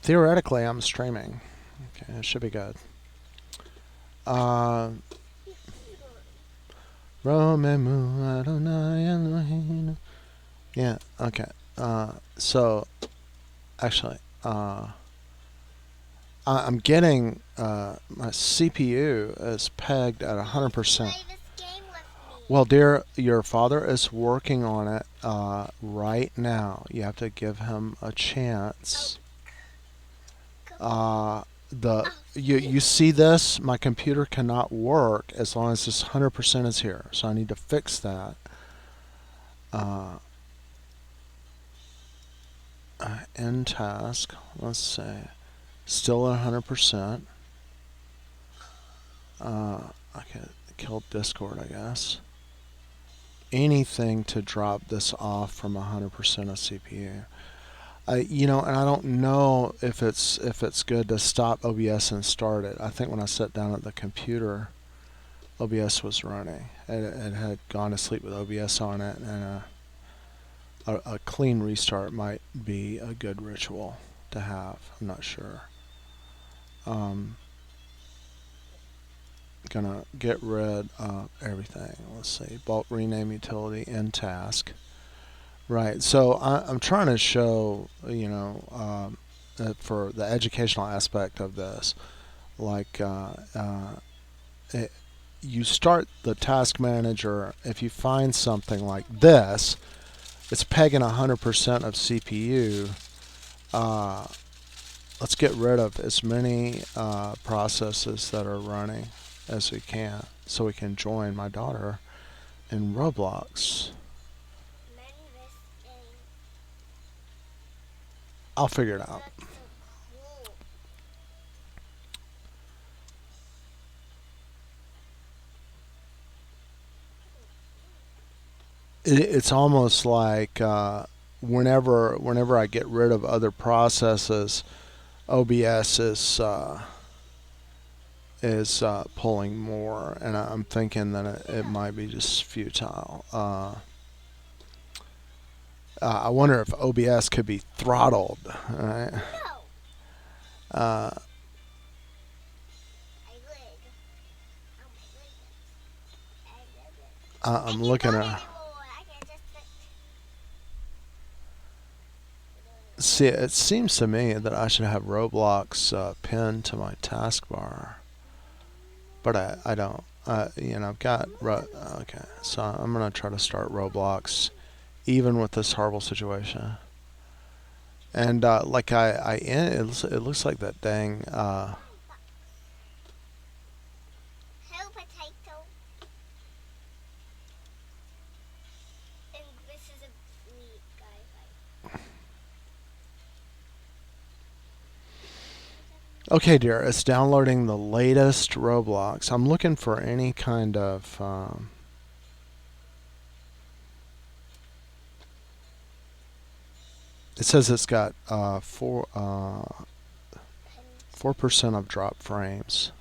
Theoretically, I'm streaming. Okay, it should be good. Uh, yeah, okay. So, actually, I'm getting my CPU is pegged at 100%. Well, dear, your father is working on it right now. You have to give him a chance. You see this? My computer cannot work as long as this 100% is here. So I need to fix that. End task. Let's see. Still at 100%. Okay, kill Discord, I guess. Anything to drop this off from 100% of CPU. And I don't know if it's good to stop OBS and start it. I think when I sat down at the computer, OBS was running. It had gone to sleep with OBS on it, and a clean restart might be a good ritual to have. I'm not sure. Gonna get rid of everything. Let's see, bulk rename utility end task. Right. So I'm trying to show, for the educational aspect of this, like you start the task manager. If you find something like this, it's pegging 100% of CPU. Let's get rid of as many processes that are running as we can, so we can join my daughter in Roblox. I'll figure it out. It's almost like whenever I get rid of other processes, OBS is pulling more, and I'm thinking that it might be just futile. I wonder if OBS could be throttled. Right? I'm looking at. See, it seems to me that I should have Roblox pinned to my taskbar, but I don't. I've got. Okay, so I'm gonna try to start Roblox, even with this horrible situation. And like it looks like that dang. Okay, dear, it's downloading the latest Roblox. I'm looking for any kind of. It says it's got 4% of drop frames.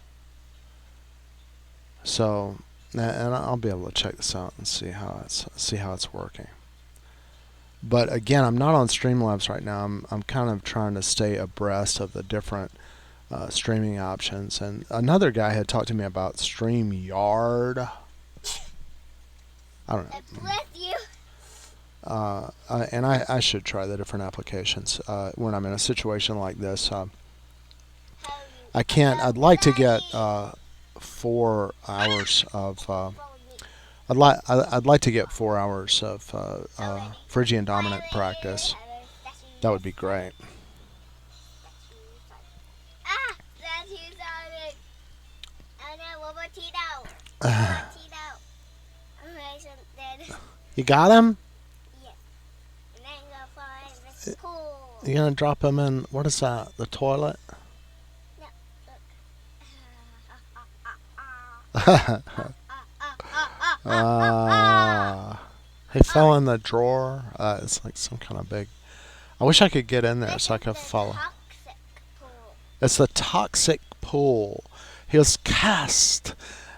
So, and I'll be able to check this out and see how it's working. But again, I'm not on Streamlabs right now. I'm kind of trying to stay abreast of the different streaming options. And another guy had talked to me about StreamYard. I don't know. Bless you. And I should try the different applications when I'm in a situation like this. I can't. I'd like to get 4 hours of. I'd like to get 4 hours of Phrygian dominant practice. That would be great. You got him? You gonna drop him in? What is that? The toilet? He fell in the drawer. It's like some kind of big. I wish I could get in there so I could follow. It's the toxic pool. He was cast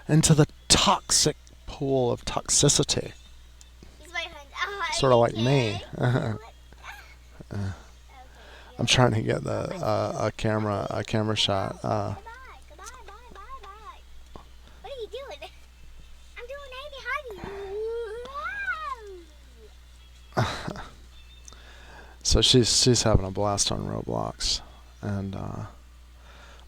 into the toxic pool of toxicity. Sort of like me. I'm trying to get the a camera shot. Goodbye. Goodbye. Bye. Bye. Bye. What are you doing? I'm doing 80 So she's having a blast on Roblox, and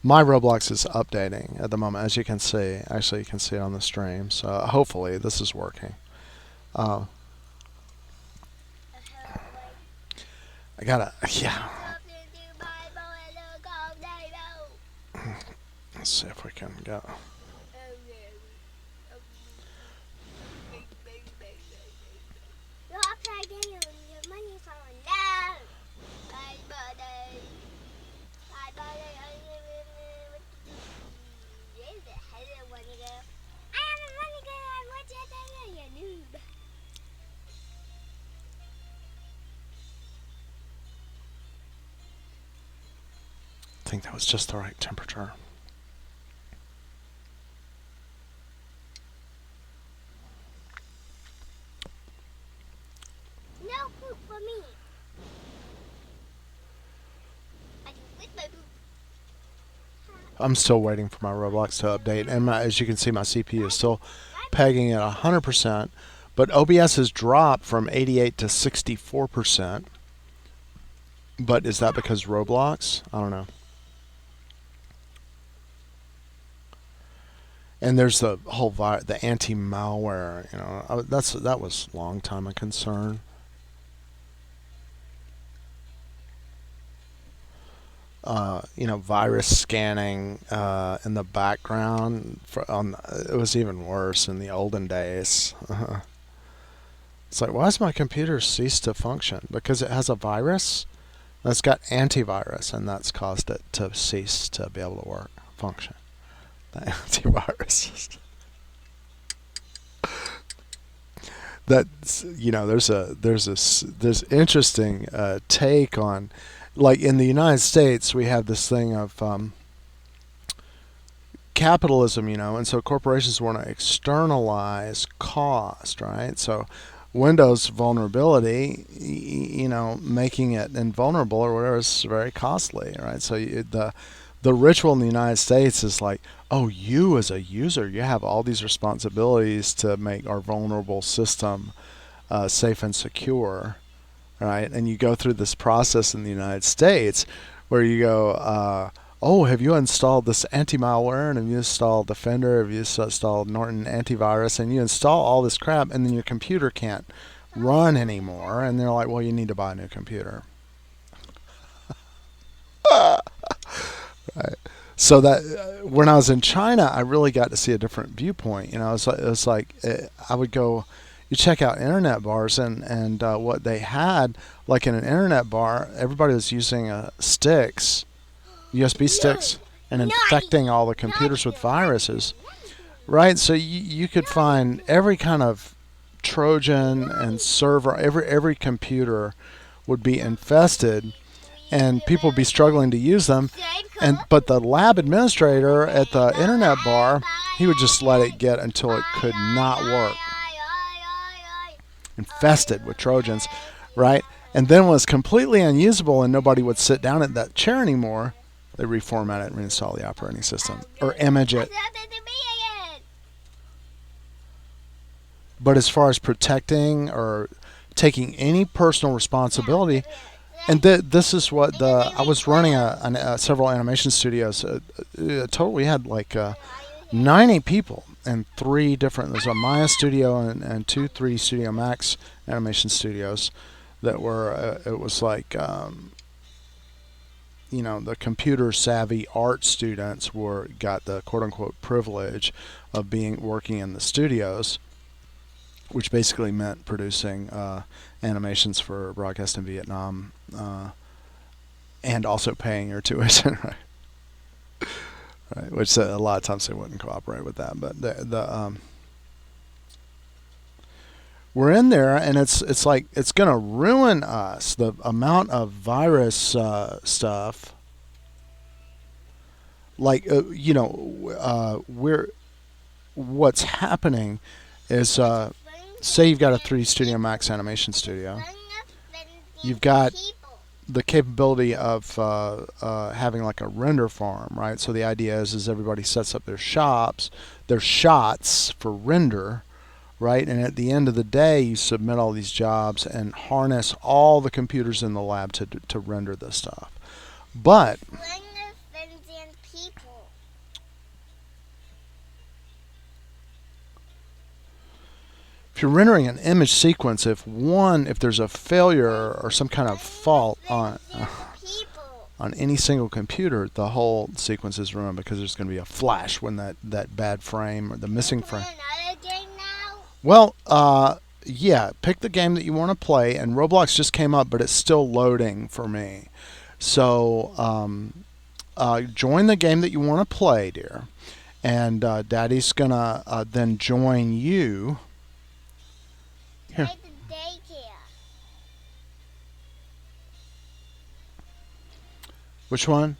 my Roblox is updating at the moment, as you can see. Actually, you can see it on the stream. So hopefully this is working. Uh, I gotta, yeah. Let's see if we can go. You're upside down. Your money's falling down. Bye, buddy. Bye, buddy. Where's the hell of money go? I am a money girl. What's your thing? You noob. I think that was just the right temperature. No poop for me. I can lick my poop. I'm still waiting for my Roblox to update, and as you can see, my CPU is still pegging at 100%, but OBS has dropped from 88 to 64%. But is that because Roblox? I don't know. And there's the whole the anti-malware. You know, that was a long time a concern. You know, virus scanning in the background. It was even worse in the olden days. It's like, why has my computer ceased to function? Because it has a virus that's got antivirus, and that's caused it to cease to be able to function. The antivirus. That's, you know, there's interesting take on, like in the United States we have this thing of capitalism, you know, and so corporations want to externalize cost, right? So Windows vulnerability, you know, making it invulnerable or whatever is very costly, right? So the ritual in the United States is like, oh, you as a user, you have all these responsibilities to make our vulnerable system safe and secure, right? And you go through this process in the United States where you go, oh, have you installed this anti-malware, and have you installed Defender, have you installed Norton antivirus, and you install all this crap, and then your computer can't run anymore, and they're like, well, you need to buy a new computer. Right. So that when I was in China, I really got to see a different viewpoint. You know, it was like I would go, you check out internet bars, and what they had, like in an internet bar, everybody was using sticks, USB sticks, and infecting all the computers with viruses, right? So you could find every kind of Trojan and server, every computer would be infested, and people would be struggling to use them. But the lab administrator at the internet bar, he would just let it get until it could not work. Infested with Trojans, right? And then when it was completely unusable and nobody would sit down at that chair anymore, they reformat it and reinstall the operating system or image it. But as far as protecting or taking any personal responsibility, and this is what I was running several animation studios. Total, we had like 90 people and three different. There's a Maya studio and 3D Studio Max animation studios that were. It was like, you know, the computer savvy art students got the quote unquote privilege of working in the studios, which basically meant producing animations for broadcast in Vietnam, and also paying your tuition, right? Right, which a lot of times they wouldn't cooperate with that. But we're in there, and it's like it's gonna ruin us. The amount of virus stuff, like you know, what's happening is. Say you've got a 3D Studio Max animation studio. You've got the capability of having like a render farm, right? So the idea is everybody sets up their shots for render, right? And at the end of the day, you submit all these jobs and harness all the computers in the lab to render this stuff. But Render fins and people. if you're rendering an image sequence, if there's a failure or some kind of fault on any single computer, the whole sequence is ruined because there's going to be a flash when that bad frame or the missing frame. Another game now? Well, yeah, pick the game that you want to play, and Roblox just came up, but it's still loading for me. So join the game that you want to play, dear, and Daddy's gonna then join you. Here. Like the daycare. Which one?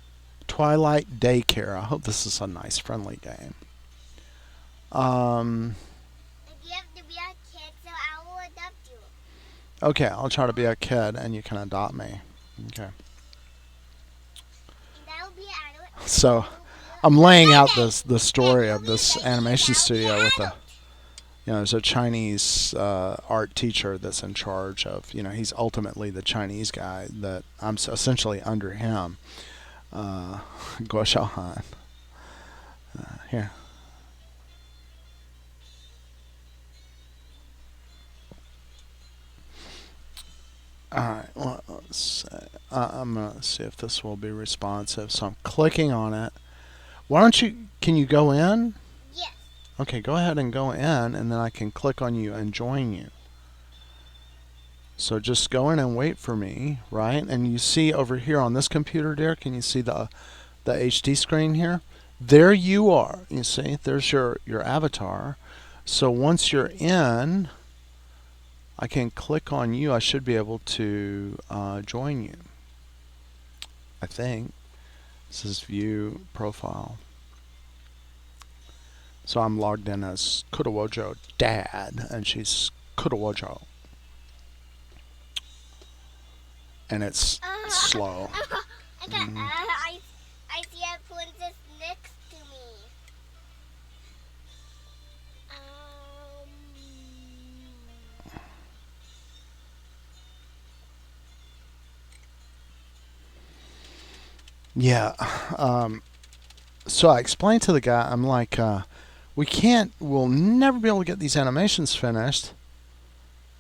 Twilight Daycare. I hope this is a nice, friendly game. If you have to be a kid, so I will adopt you. Okay, I'll try to be a kid, and you can adopt me. Okay. And that will be an So, I'm laying out the story of this animation studio with there's a Chinese art teacher that's in charge of, he's ultimately the Chinese guy that I'm essentially under him. Guo Xiaohan. Here. Alright, well, let's see. I'm going to see if this will be responsive. So I'm clicking on it. Can you go in? Yes. Okay, go ahead and go in, and then I can click on you and join you. So just go in and wait for me, right? And you see over here on this computer, dear, can you see the HD screen here? There you are. You see, there's your avatar. So once you're in, I can click on you. I should be able to join you. I think. This is view profile. So I'm logged in as Kutawojo Dad, and she's Kutawojo. And it's slow. I see a princess next to me. Yeah. So I explained to the guy, I'm like, we'll never be able to get these animations finished.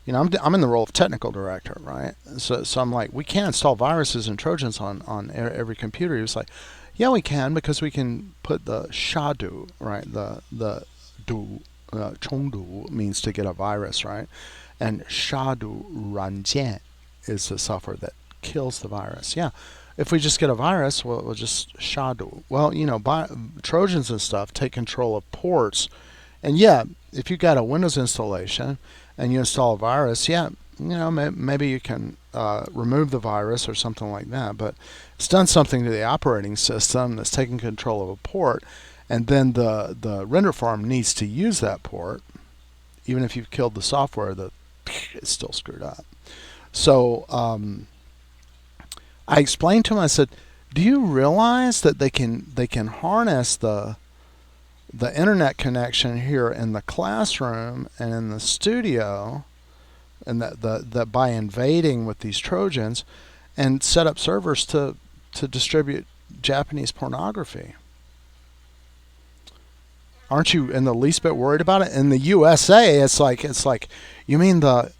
I'm in the role of technical director, right? So I'm like, we can't install viruses and Trojans on every computer. He was like, yeah, we can, because we can put the shadu, right? The du, chongdu means to get a virus, right? And shadu ranjian is the software that kills the virus. Yeah. If we just get a virus, we'll just shadu. Well, Trojans and stuff take control of ports. And yeah, if you got a Windows installation and you install a virus, yeah, maybe you can remove the virus or something like that. But it's done something to the operating system that's taking control of a port. And then the render farm needs to use that port. Even if you've killed the software, it's still screwed up. So, I explained to him, I said, do you realize that they can harness the internet connection here in the classroom and in the studio, and that by invading with these Trojans and set up servers to distribute Japanese pornography? Aren't you in the least bit worried about it? In the USA, it's like you mean the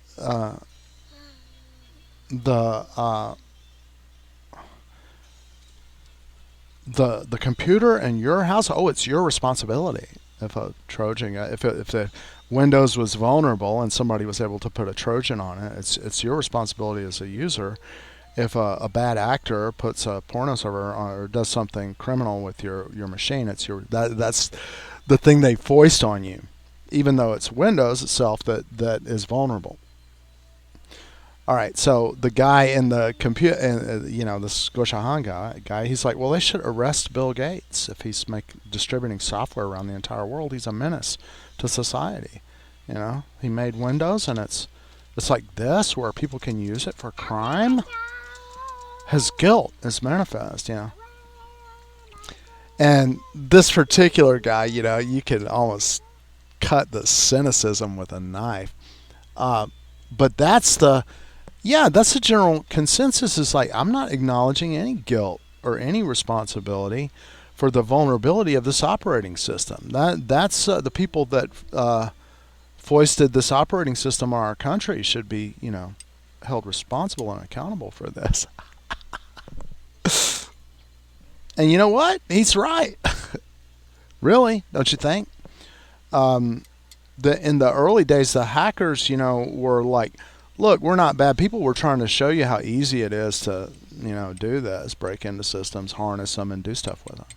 computer in your house? Oh, it's your responsibility. If a Trojan, if the Windows was vulnerable and somebody was able to put a Trojan on it, it's your responsibility as a user. If a bad actor puts a porno server on, or does something criminal with your machine, that's the thing they foist on you, even though it's Windows itself that is vulnerable. All right, so the guy in the computer, this Guo Xiaohan guy, he's like, well, they should arrest Bill Gates if he's distributing software around the entire world. He's a menace to society. He made Windows, and it's like this, where people can use it for crime. his guilt is manifest, And this particular guy, you could almost cut the cynicism with a knife. Uh, but that's the general consensus is like, I'm not acknowledging any guilt or any responsibility for the vulnerability of this operating system. That's the people that foisted this operating system on our country should be, held responsible and accountable for this. And you know what? He's right. Really, don't you think? Um, in the early days, the hackers, were like, look, we're not bad people. We're trying to show you how easy it is to, do this, break into systems, harness them, and do stuff with them.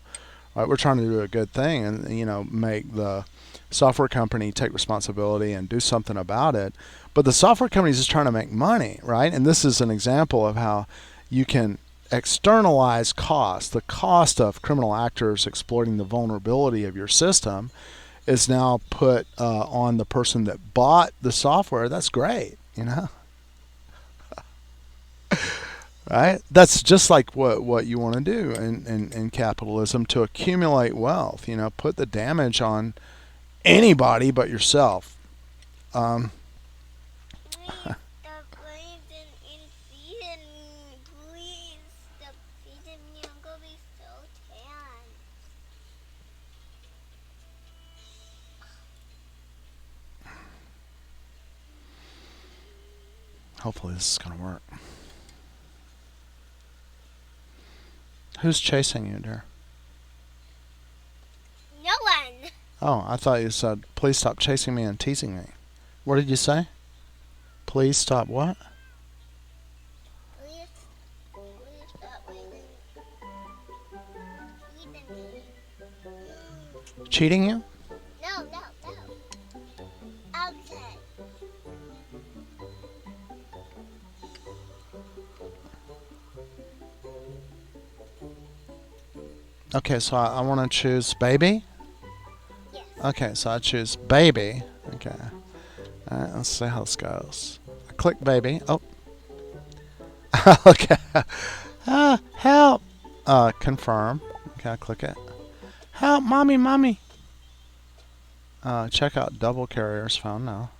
Right? We're trying to do a good thing and, make the software company take responsibility and do something about it. But the software company is just trying to make money, right? And this is an example of how you can externalize cost. The cost of criminal actors exploiting the vulnerability of your system is now put on the person that bought the software. That's great, right? That's just like what you want to do in capitalism to accumulate wealth. Put the damage on anybody but yourself. Um, Please stop raising and feeding me. Please stop feeding me. I'm gonna be so tan. Hopefully this is going to work. Who's chasing you, dear? No one. Oh, I thought you said, please stop chasing me and teasing me. What did you say? Please stop what? Please stop raising feeding me. Cheating you? No. Okay. Okay, so I want to choose baby. Yes. Okay, so I choose baby. Okay. All right, let's see how this goes. I click baby. Oh. Okay. Help. Confirm. Okay, I click it. Help, mommy. Check out double carriers found now.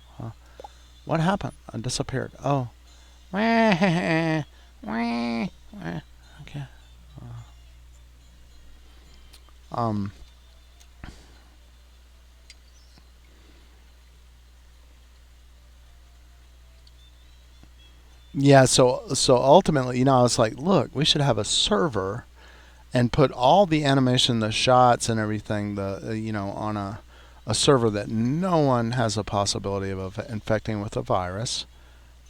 What happened? I disappeared. Oh. Okay. Um. Yeah. So ultimately, I was like, look, we should have a server and put all the animation, the shots, and everything, on a server that no one has a possibility of infecting with a virus,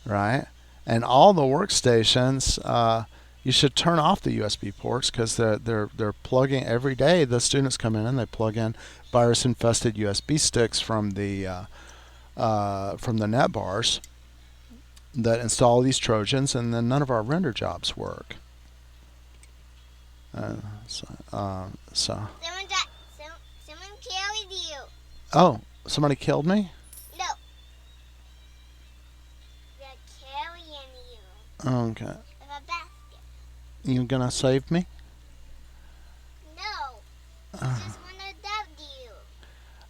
right? And all the workstations, you should turn off the USB ports because they're plugging every day. The students come in and they plug in virus-infested USB sticks from the net bars that install these Trojans, and then none of our render jobs work. Uh, so, Someone carried you. oh, somebody killed me? No. They're carrying you. Okay. In a basket. You gonna save me? No. Uh, Just want to adopt you.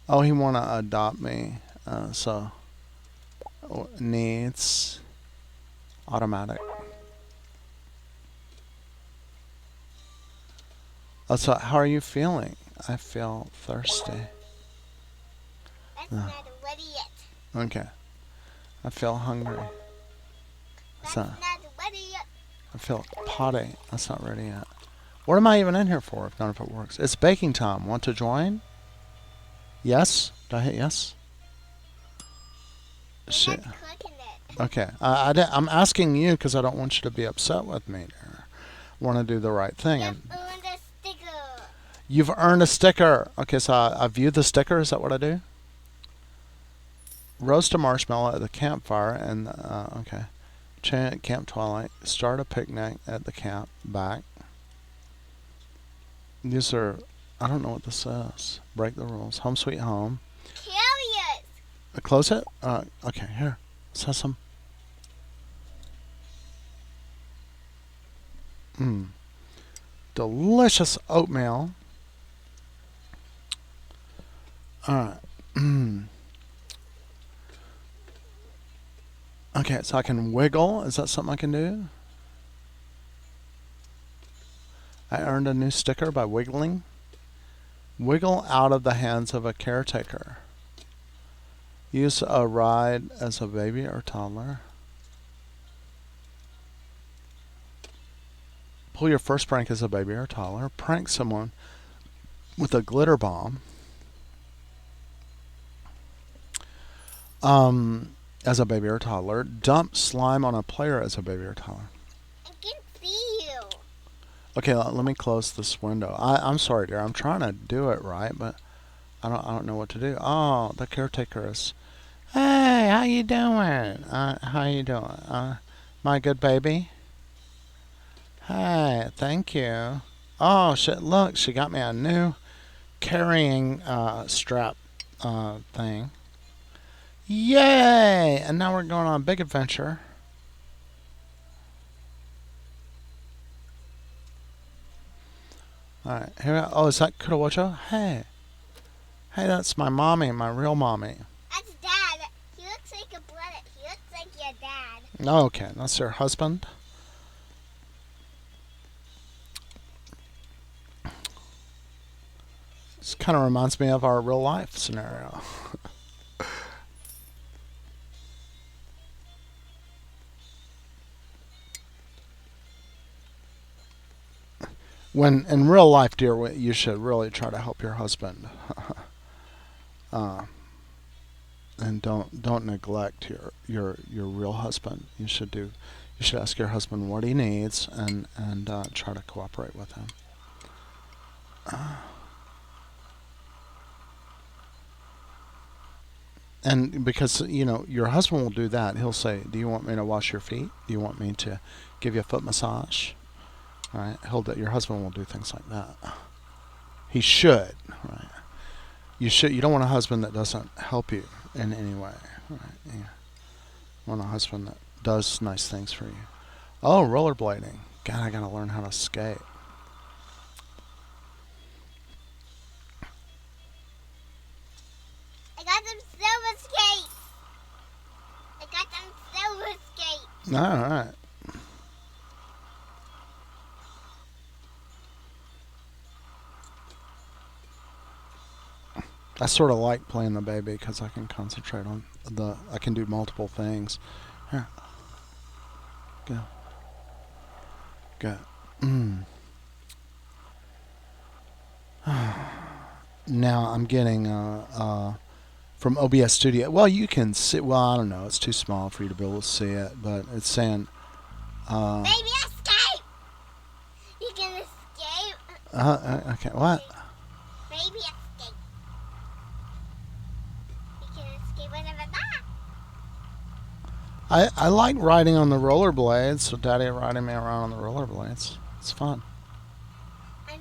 oh, he wanna adopt me. So needs automatic. Oh, so how are you feeling? I feel thirsty. That's Uh, not ready yet. okay. I feel hungry. That's So not ready yet. I feel potty. That's not ready yet. What am I even in here for if none of it works? It's baking time. Want to join? Yes? Did I hit yes? You're Shit. not clicking it. Okay. I'm asking you because I don't want you to be upset with me. I want to do the right thing. You've And earned a sticker. you've earned a sticker. Okay, so I view the sticker. Is that what I do? Roast a marshmallow at the campfire and okay. Chant Camp Twilight. Start a picnic at the camp. Back. These are. I don't know what this says. Break the rules. Home sweet home. Carriers. Close it. Okay. Here. It says some. Delicious oatmeal. Alright. Okay, so I can wiggle. Is that something I can do? I earned a new sticker by wiggling. Wiggle out of the hands of a caretaker. Use a ride as a baby or toddler. Pull your first prank as a baby or toddler. Prank someone with a glitter bomb. As a baby or toddler. Dump slime on a player as a baby or toddler. I can see you. Okay, let me close this window. I'm sorry, dear. I'm trying to do it right, but I don't know what to do. Oh, the caretaker is. Hey, how you doing? How you doing? My good baby. Hey, thank you. Oh, shit! Look, she got me a new carrying strap thing. Yay! And now we're going on a big adventure. Alright, here we go. Oh, is that Kurowacho? Hey. Hey, that's my mommy, my real mommy. That's Dad. He looks like a brother. He looks like your dad. Okay, that's your husband. This kind of reminds me of our real life scenario. When in real life, dear, you should really try to help your husband, and don't neglect your real husband. You should ask your husband what he needs and try to cooperate with him. And because your husband will do that, he'll say, "Do you want me to wash your feet? Do you want me to give you a foot massage?" All right, your husband will do things like that. He should, right? You don't want a husband that doesn't help you in any way, right? You want a husband that does nice things for you. Oh, rollerblading. God, I gotta learn how to skate. I got some silver skates. I got some silver skates. All right. I sort of like playing the baby because I can concentrate on I can do multiple things. Here. Go. Go. Now I'm getting from OBS Studio. Well, you can see. Well, I don't know. It's too small for you to be able to see it, but it's saying. Baby, escape! You can escape. Okay. What? Baby, escape. You can escape whatever that. I like riding on the rollerblades. So Daddy riding me around on the rollerblades. It's fun. I'm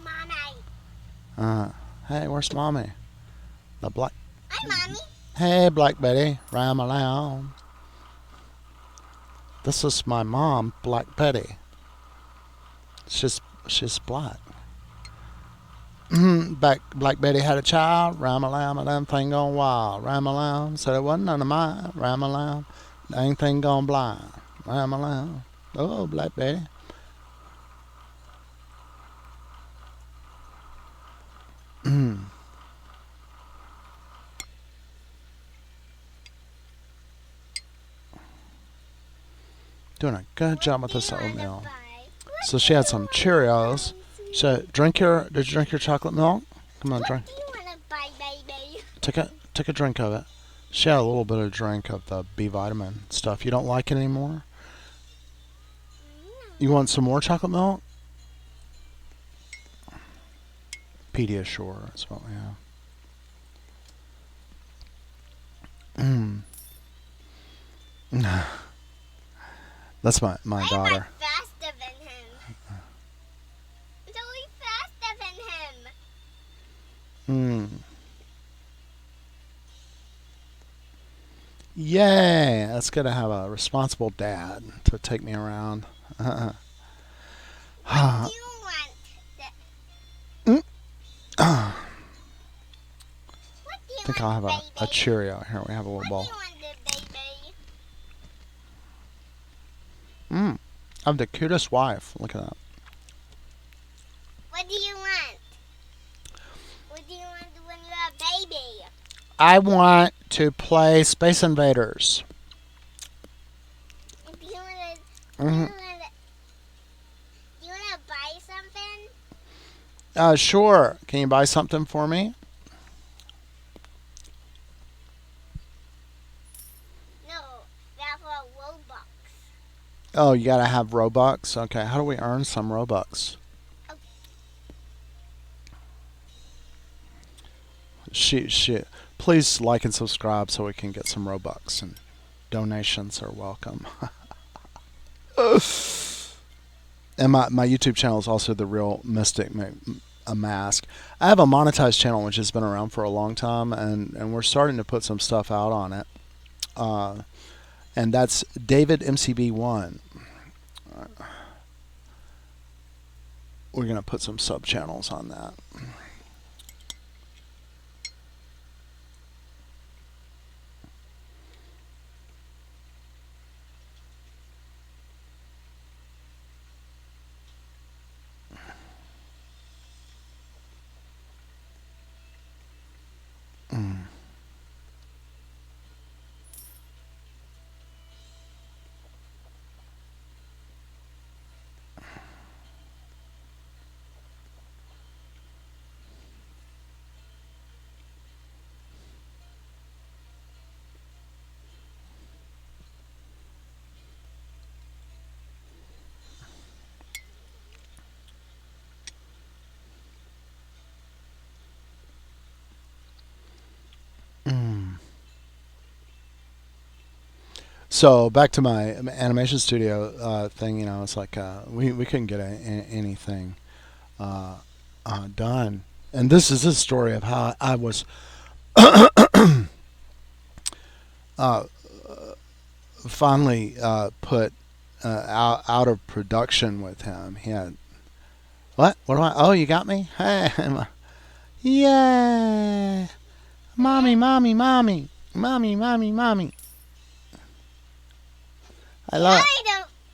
Mommy. Hey, where's Mommy? The black. I'm Mommy. Hey, Black Betty, ram along. This is my mom, Black Betty. She's black. Black Betty had a child. Ram a lam, damn thing gone wild. Ram a lam, said it wasn't none of mine. Ram a lam, dang thing gone blind. Ram a lam. Oh, Black Betty. Doing a good job with this oatmeal. So she had some Cheerios. So did you drink your chocolate milk? Come on, drink. What do you want to buy, baby? Take a drink of it. She had a little bit of drink of the B vitamin stuff. You don't like it anymore? You want some more chocolate milk? Pediasure is what we have. That's my daughter. I'm faster than him. I'm totally faster than him. Yay! That's good to have a responsible dad to take me around. What do you want? Mm. I What do you think want, I'll have baby? a Cheerio. Here, we have a little What do bowl. you want, baby? I have the cutest wife. Look at that. What do you want? What do you want when you're a baby? I want to play Space Invaders. Do you want to? Hmm. Do you want to buy something? Sure. Can you buy something for me? No, that's for Robux. Oh, you gotta have Robux. Okay. How do we earn some Robux? Okay. Shit. Please like and subscribe so we can get some Robux, and donations are welcome. And my YouTube channel is also The Real Mystic a Mask. I have a monetized channel which has been around for a long time, and we're starting to put some stuff out on it. And that's David MCB1. We're gonna put some sub channels on that. So back to my animation studio thing. It's like we couldn't get anything done. And this is a story of how I was uh, finally put out of production with him. He had what? What do I? Oh, you got me? Hey, yeah, mommy, mommy, mommy, mommy, mommy, mommy. I love. I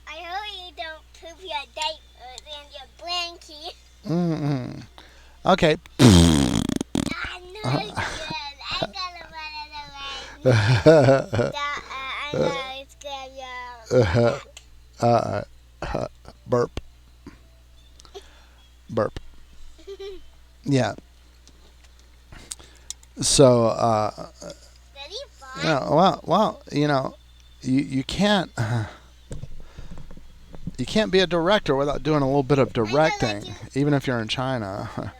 hope you don't poop your diapers and your blankie. Mm-mm. Okay. I know it's good. I gotta run it away. I know it's good, y'all. Burp. Burp. Yeah. So, Pretty fun. well, you can't be a director without doing a little bit of directing, even if you're in China,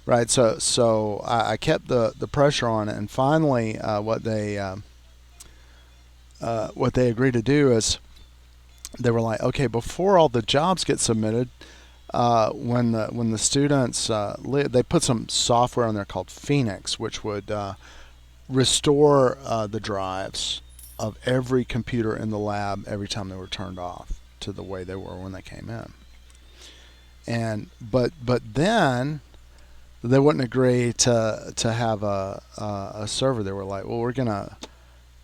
right? So I kept the pressure on it, and finally, what they agreed to do is they were like, okay, before all the jobs get submitted, when the students they put some software on there called Phoenix, which would restore the drives of every computer in the lab every time they were turned off to the way they were when they came in. And but then they wouldn't agree to have a server. They were like, well, we're gonna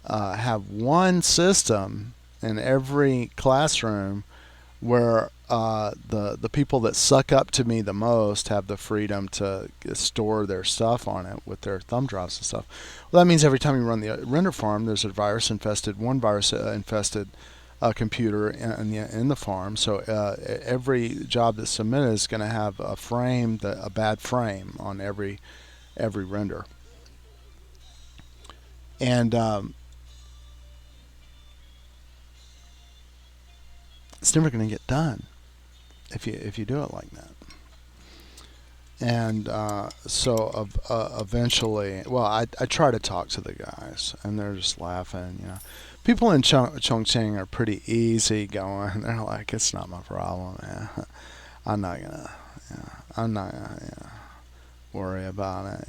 have one system in every classroom where the people that suck up to me the most have the freedom to store their stuff on it with their thumb drives and stuff. Well, that means every time you run the render farm, there's a virus infested computer in the farm. So every job that's submitted is going to have a bad frame on every render. And it's never going to get done if you do it like that. And so eventually, well, I try to talk to the guys, and they're just laughing. People in Chongqing are pretty easy going. They're like, it's not my problem, man. I'm not gonna worry about it.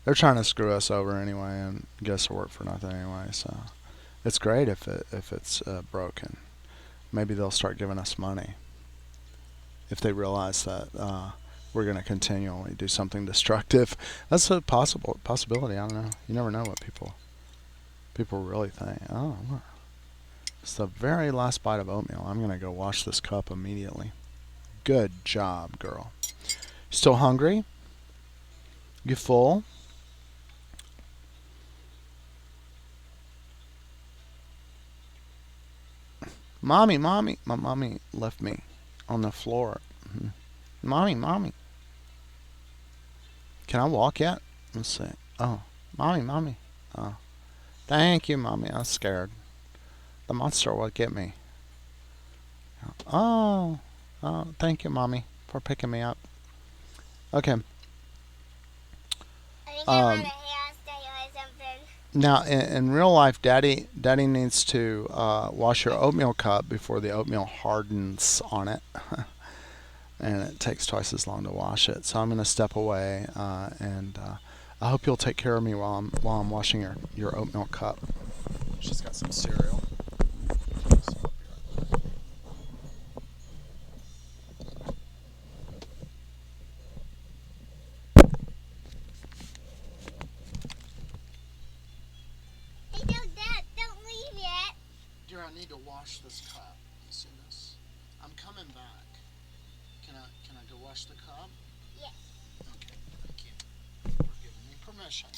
They're trying to screw us over anyway, and get us to work for nothing anyway. So it's great if it's broken. Maybe they'll start giving us money. if they realize that we're going to continually do something destructive. That's a possibility. I don't know. You never know what people really think. Oh, look. It's the very last bite of oatmeal. I'm going to go wash this cup immediately. Good job, girl. Still hungry? You full? Mommy, mommy. My mommy left me on the floor. Mhm. Mommy, mommy. Can I walk yet? Let's see. Oh, mommy, mommy. Oh, thank you, mommy. I was scared. The monster will get me. Oh, oh, thank you, mommy, for picking me up. Okay. I think I want a Um, hairstyle or something. Now, in real life, Daddy needs to wash your oatmeal cup before the oatmeal hardens on it, and it takes twice as long to wash it. So I'm going to step away, and I hope you'll take care of me while I'm washing your oatmeal cup. She's got some cereal. Hey, no, Dad, don't leave yet. Dear, I need to wash this cup. You see this? I'm coming back. Can I go wash the cup? Yes. Okay, thank you for giving me permission.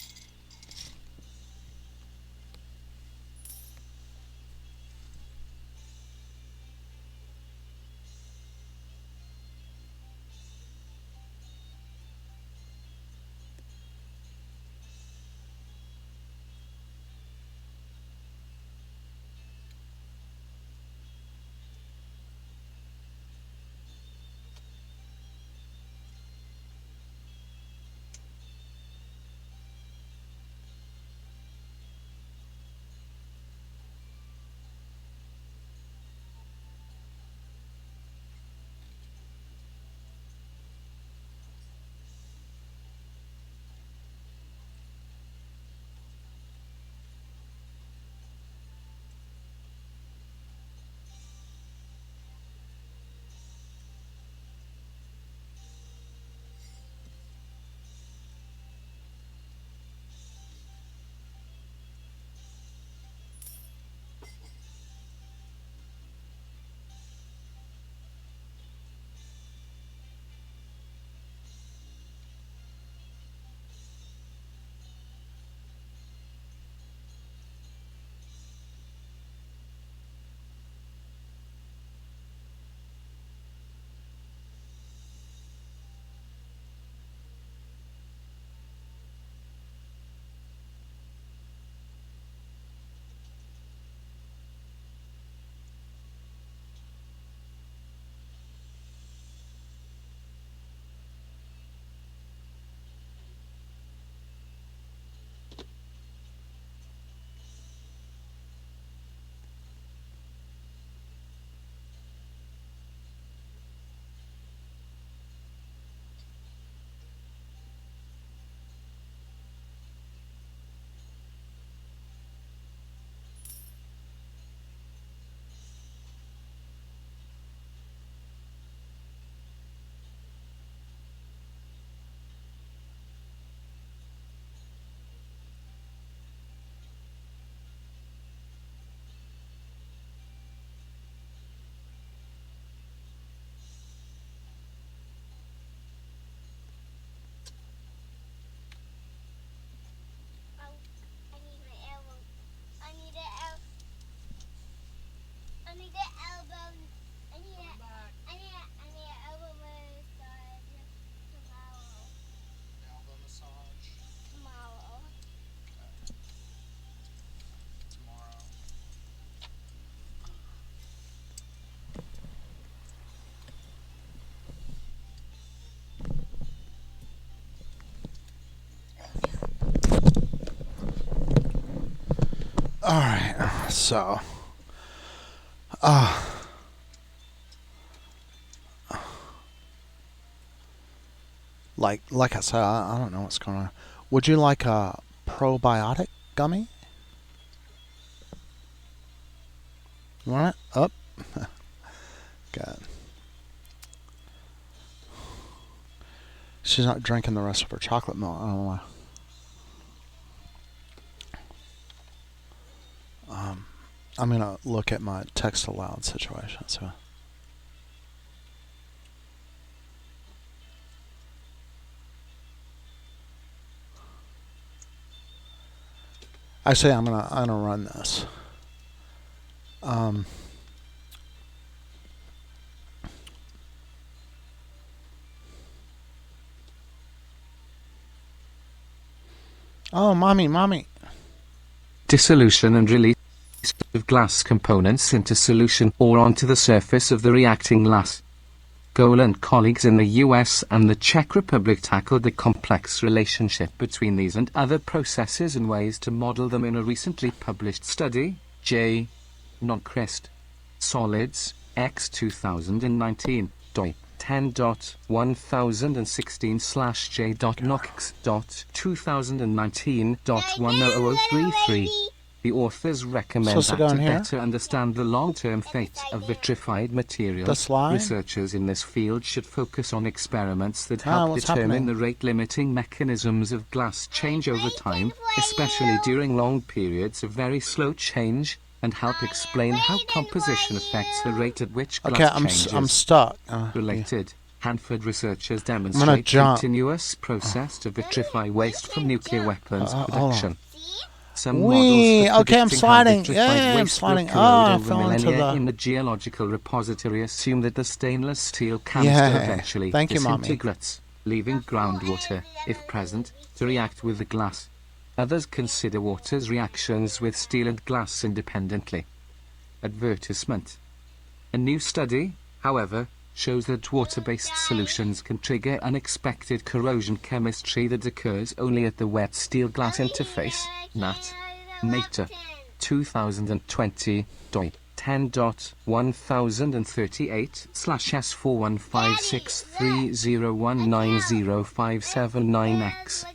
Oh, I need my elbow. I need the elbow. I need the elbow. I need a, I need an elbow massage tomorrow. Elbow massage. Tomorrow. Okay. Tomorrow. All right. So, uh, like I said, I don't know what's going on. Would you like a probiotic gummy? You want it? Up. Good. She's not drinking the rest of her chocolate milk. I don't know why. I'm gonna look at my text aloud situation. So. Actually, I'm gonna run this. Oh, mommy. Dissolution and release of glass components into solution or onto the surface of the reacting glass. Goel and colleagues in the US and the Czech Republic tackled the complex relationship between these and other processes and ways to model them in a recently published study, J. Noncrist. Solids, X 2019, doi 10.1000.j.nox.2019.100033. The authors recommend Supposed to that go to in here? better understand the long-term fate of vitrified materials, This line? researchers in this field should focus on experiments that Ah, help what's determine happening? the rate-limiting mechanisms of glass change over time, especially during long periods of very slow change, and help explain how composition affects the rate at which glass Okay, changes. I'm stuck. Related, Hanford researchers gonna demonstrate jump. continuous process to vitrify waste from nuclear weapons hold on. production. Some Whee! models for Okay, I'm predicting how sliding. vitrified Yeah, I'm waste will sliding. corrode Oh, I over fell into millennia the- in the geological repository assume that the stainless steel canister Yay. eventually Thank you, Mommy. disintegrates, leaving groundwater, if present, to react with the glass. Others consider water's reactions with steel and glass independently. Advertisement. A new study, however, shows that water-based solutions can trigger unexpected corrosion chemistry that occurs only at the wet steel-glass interface, NAT. Meta. 2020, doi 10.1038/4156301905709X.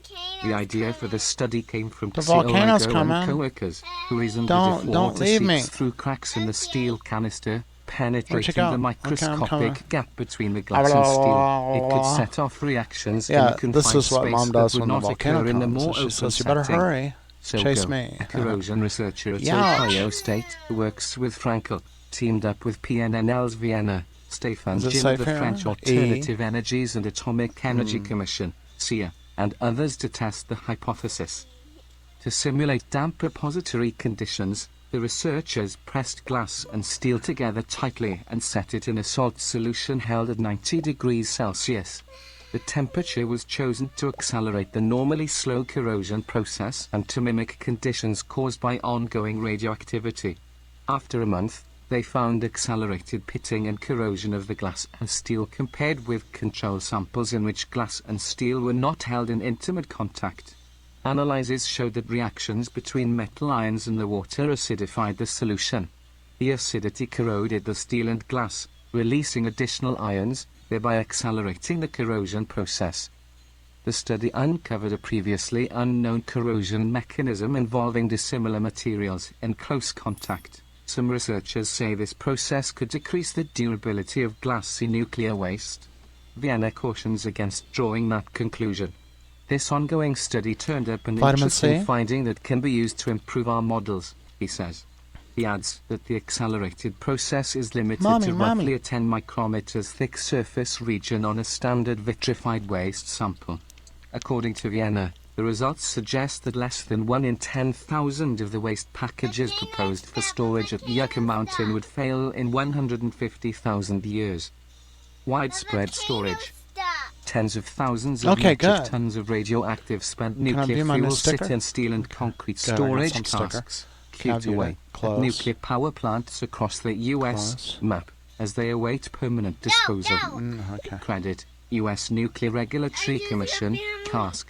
The idea for the study came from The volcano's Xiao coming. and co-workers, who reasoned Don't- that if don't water leave seeps me. through cracks in the steel canister, penetrating go? the Okay, I'm microscopic coming. gap between the glass and steel, it could set off reactions in Yeah, a confined this is what space Mom that does would when the not volcano occur in a comes. more And she open says, "You better setting. hurry, So chase Go, me." a corrosion researcher at Youch. Ohio State, who works with Frankel, teamed up with PNNL's Vienna, Stefan Is it Jim safe of the here? French E. Alternative Energies and Atomic Energy Commission, SIA, and others to test the hypothesis. To simulate damp repository conditions, the researchers pressed glass and steel together tightly and set it in a salt solution held at 90 degrees Celsius. The temperature was chosen to accelerate the normally slow corrosion process and to mimic conditions caused by ongoing radioactivity. After a month, they found accelerated pitting and corrosion of the glass and steel compared with control samples in which glass and steel were not held in intimate contact. Analyses showed that reactions between metal ions and the water acidified the solution. The acidity corroded the steel and glass, releasing additional ions, thereby accelerating the corrosion process. The study uncovered a previously unknown corrosion mechanism involving dissimilar materials in close contact. Some researchers say this process could decrease the durability of glassy nuclear waste. Vienna cautions against drawing that conclusion. This ongoing study turned up an Vitamin interesting C? finding that can be used to improve our models, he says. He adds that the accelerated process is limited Mommy, to Mommy. roughly a 10 micrometers thick surface region on a standard vitrified waste sample. According to Vienna, the results suggest that less than 1 in 10,000 of the waste packages proposed for storage at Yucca Mountain would fail in 150,000 years. Widespread storage. Tens of thousands of Okay, metric good. tons of radioactive spent I nuclear view my new fuel sit sticker? in steel and concrete Good, I got storage some sticker. casks, Can I feet view away it? at Close. nuclear power plants across the U.S. Close. map as they await permanent disposal. Okay. Credit, U.S. Nuclear Regulatory Commission, CASC.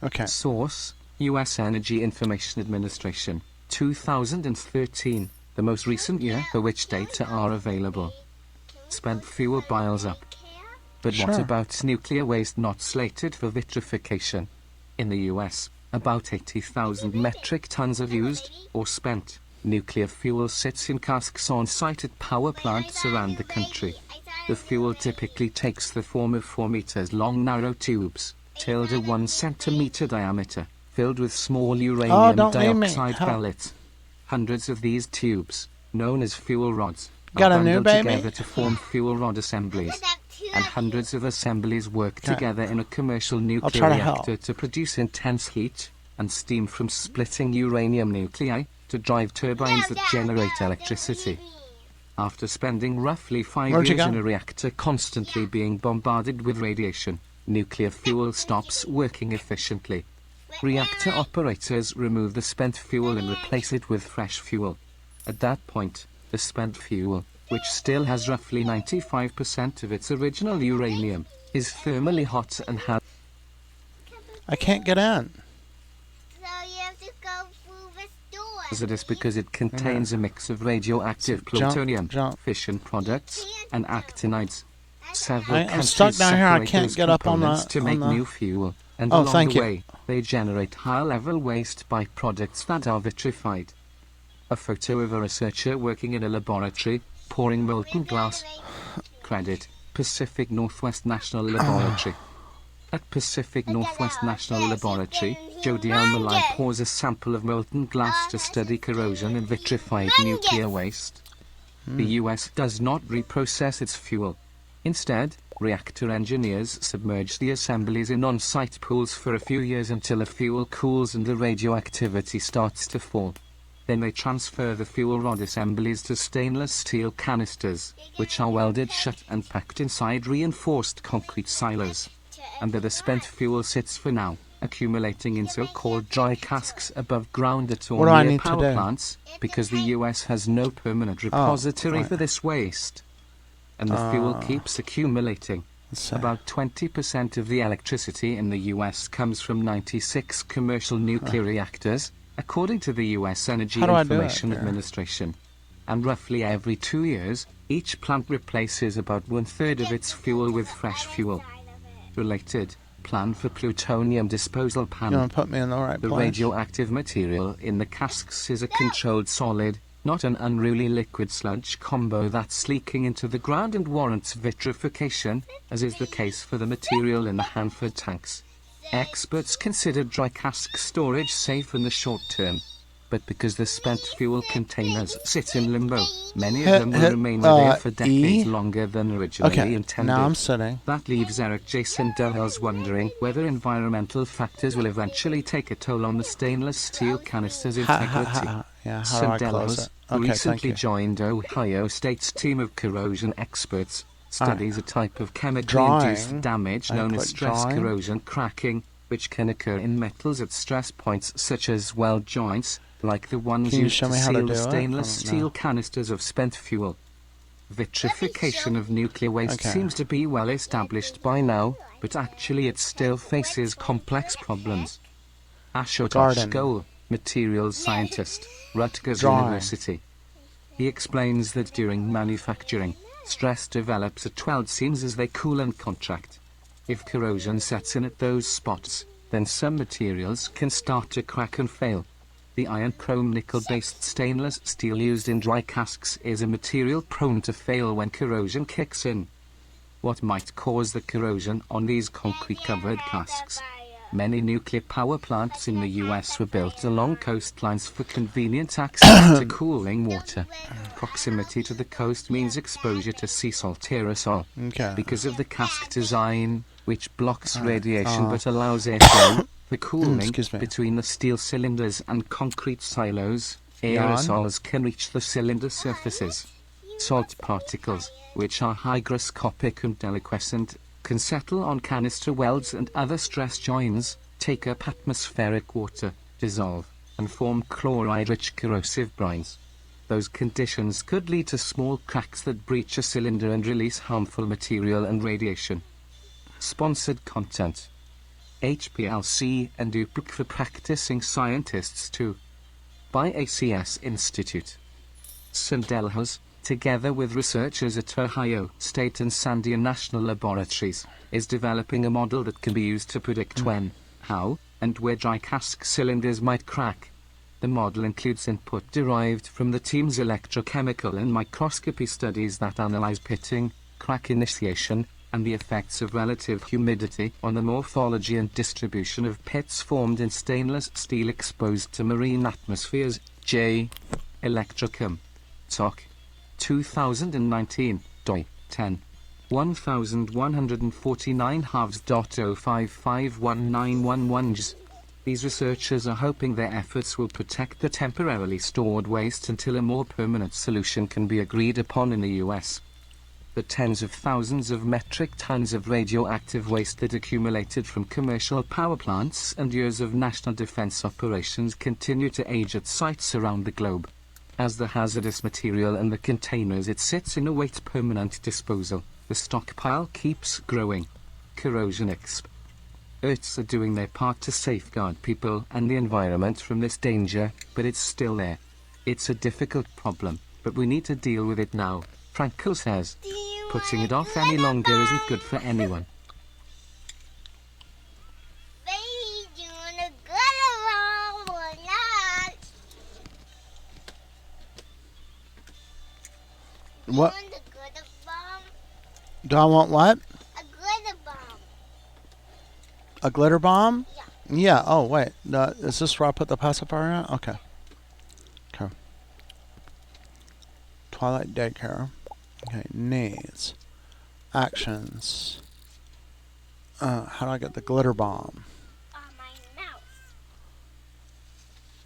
Okay. Source, U.S. Energy Information Administration, 2013, the most recent year for which data are available. Spent fuel piles up. But what Sure. about nuclear waste not slated for vitrification? In the US, about 80,000 metric tons of used, or spent, nuclear fuel sits in casks on site at power plants around the country. The fuel typically takes the form of 4 meters long narrow tubes, tilde 1 centimeter diameter, filled with small uranium don't leave me. dioxide Help. pellets. Hundreds of these tubes, known as fuel rods, Got are a new bundled baby? together to form fuel rod assemblies, and hundreds of assemblies work Okay. together in a commercial try nuclear to help. reactor to produce intense heat and steam from splitting uranium nuclei to drive turbines that generate electricity. After spending roughly 5 Where'd you years go? in a reactor constantly being bombarded with radiation, nuclear fuel stops working efficiently. Reactor operators remove the spent fuel and replace it with fresh fuel. At that point, the spent fuel, which still has roughly 95% of its original uranium, is thermally hot and has I can't get in. So you have to go through this door. hazardous because it contains a mix of radioactive Jump, plutonium, jump. fission products, and actinides. Several I'm countries stuck down here. I separate can't those get up on the- components to on make the- new fuel, and Oh, along thank the you. way, they generate high-level waste byproducts that are vitrified. A photo of a researcher working in a laboratory, pouring molten glass. Credit, Pacific Northwest National Laboratory. At Pacific Northwest National Laboratory, Jody Elmalai pours a sample of molten glass to study corrosion and vitrified nuclear waste. The US does not reprocess its fuel. Instead, reactor engineers submerge the assemblies in on-site pools for a few years until the fuel cools and the radioactivity starts to fall. Then they transfer the fuel rod assemblies to stainless steel canisters, which are welded shut and packed inside reinforced concrete silos. And there the spent fuel sits for now, accumulating in so-called dry casks above ground at What do all I near need to power do? plants, because the US has no permanent repository right. for this waste. And the fuel keeps accumulating. Let's see. About 20% of the electricity in the US comes from 96 commercial nuclear reactors, according to the US Energy How do I do it Information here? Administration. And roughly every 2 years, each plant replaces about 1/3 of its fuel with fresh fuel. Related, plan for plutonium disposal You panel. want to put me in the right The place? radioactive material in the casks is a controlled solid, not an unruly liquid sludge combo that's leaking into the ground and warrants vitrification, as is the case for the material in the Hanford tanks. Experts consider dry cask storage safe in the short term, but because the spent fuel containers sit in limbo, many of them will Hit, remain there for E. decades longer than originally Okay, intended. now I'm sitting. That leaves Eric Jason Delhels wondering whether environmental factors will eventually take a toll on the stainless steel canister's integrity. Yeah, how do I close Sandelos, it? who Okay, thank recently you. joined Ohio State's team of corrosion experts, studies a type of chemically Drawing. induced damage I known as click stress drawing. corrosion cracking, which can occur in metals at stress points such as weld joints, like the ones Can you used show to me how to seal do the it? stainless No. steel canisters of spent fuel. Vitrification of nuclear waste Okay. seems to be well established by now, but actually it still faces complex problems. Ashutosh Garden. Goel, materials scientist, Rutgers Drawing. University. He explains that during manufacturing, stress develops at weld seams as they cool and contract. If corrosion sets in at those spots, then some materials can start to crack and fail. The iron chrome nickel-based stainless steel used in dry casks is a material prone to fail when corrosion kicks in. What might cause the corrosion on these concrete-covered casks? Many nuclear power plants in the US were built along coastlines for convenient access to cooling water. Proximity to the coast means exposure to sea salt aerosol. Okay. Because of the cask design, which blocks radiation but allows airflow, the cooling Excuse me. between the steel cylinders and concrete silos, Yawn. aerosols can reach the cylinder surfaces. Salt particles, which are hygroscopic and deliquescent, can settle on canister welds and other stress joins, take up atmospheric water, dissolve, and form chloride-rich corrosive brines. Those conditions could lead to small cracks that breach a cylinder and release harmful material and radiation. Sponsored content. HPLC and UPRC for practicing scientists too. By ACS Institute. Sandelos, together with researchers at Ohio State and Sandia National Laboratories, is developing a model that can be used to predict when, how, and where dry cask cylinders might crack. The model includes input derived from the team's electrochemical and microscopy studies that analyze pitting, crack initiation, and the effects of relative humidity on the morphology and distribution of pits formed in stainless steel exposed to marine atmospheres. J. Electricum. Toc. 2019, doi, 10. 1149 halves.0551911 These researchers are hoping their efforts will protect the temporarily stored waste until a more permanent solution can be agreed upon in the US. The tens of thousands of metric tons of radioactive waste that accumulated from commercial power plants and years of national defense operations continue to age at sites around the globe. As the hazardous material in the containers it sits in await permanent disposal, the stockpile keeps growing. Corrosion exp. Earths are doing their part to safeguard people and the environment from this danger, but it's still there. It's a difficult problem, but we need to deal with it now, Frankel says. Do you Putting want it off a any glitter longer isn't bomb? good for anyone. Baby, do you want a glitter bomb or not? Do you What? want a glitter bomb? Do I want what? A glitter bomb. A glitter bomb? Yeah. Yeah. Oh, wait. Is this where I put the pacifier in? Okay. Okay. Twilight Daycare. Okay. Needs. Actions. How do I get the glitter bomb? My mouse.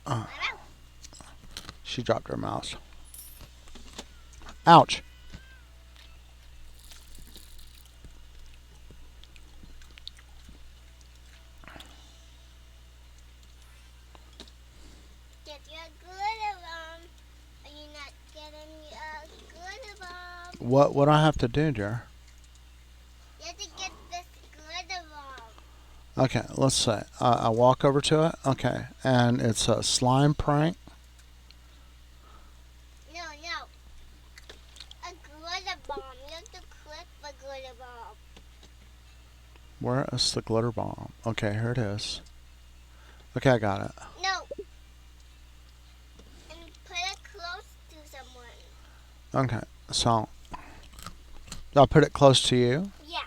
Uh, My mouse. She dropped her mouse. Ouch. Get your glitter bomb. Are you not getting your glitter bomb? What do I have to do, dear? You have to get this glitter bomb. Okay, let's see. I walk over to it. Okay, and it's a slime prank. No. A glitter bomb. You have to click the glitter bomb. Where is the glitter bomb? Okay, here it is. Okay, I got it. No. And put it close to someone. Okay, so I'll put it close to you. Yeah.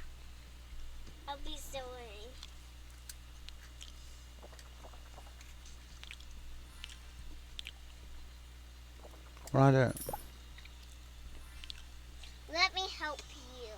I'll be silly. What do I do? Let me help you.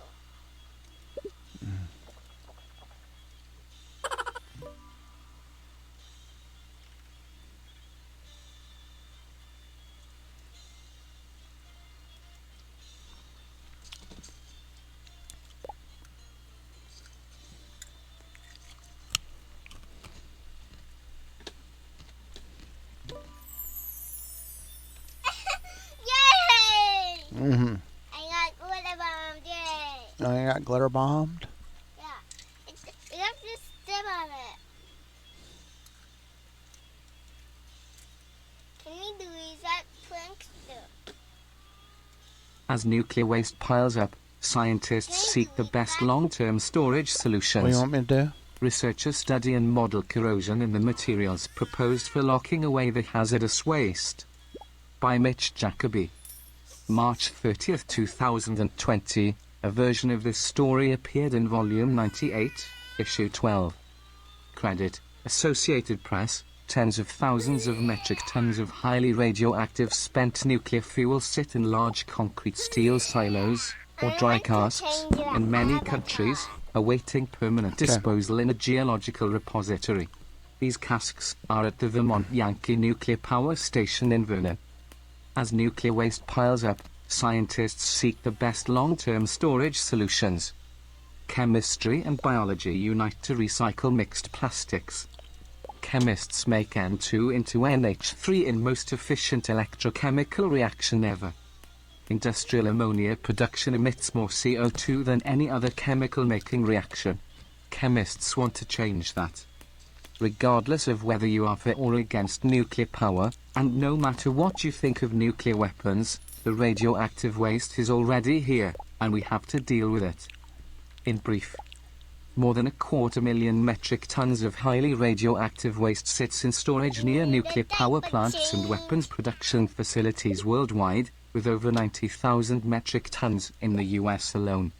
Yay! Mm-hmm. I got glitter bomb. Yay! Oh, you got glitter bombed? Yeah. You have to step on it. Can you do that planks too? As nuclear waste piles up, scientists seek the best long-term storage What do you solutions. want me to do? Researchers study and model corrosion in the materials proposed for locking away the hazardous waste. By Mitch Jacoby. March 30th, 2020, a version of this story appeared in Volume 98, Issue 12. Credit, Associated Press. Tens of thousands of metric tons of highly radioactive spent nuclear fuel sit in large concrete steel silos, or dry casks, in many countries, awaiting permanent disposal in a geological repository. These casks are at the Vermont Yankee Nuclear Power Station in Vernon. As nuclear waste piles up, scientists seek the best long-term storage solutions. Chemistry and biology unite to recycle mixed plastics. Chemists make N2 into NH3 in most efficient electrochemical reaction ever. Industrial ammonia production emits more CO2 than any other chemical-making reaction. Chemists want to change that. Regardless of whether you are for or against nuclear power, and no matter what you think of nuclear weapons, the radioactive waste is already here, and we have to deal with it. In brief, more than 250,000 metric tons of highly radioactive waste sits in storage near nuclear power plants and weapons production facilities worldwide, with over 90,000 metric tons in the US alone.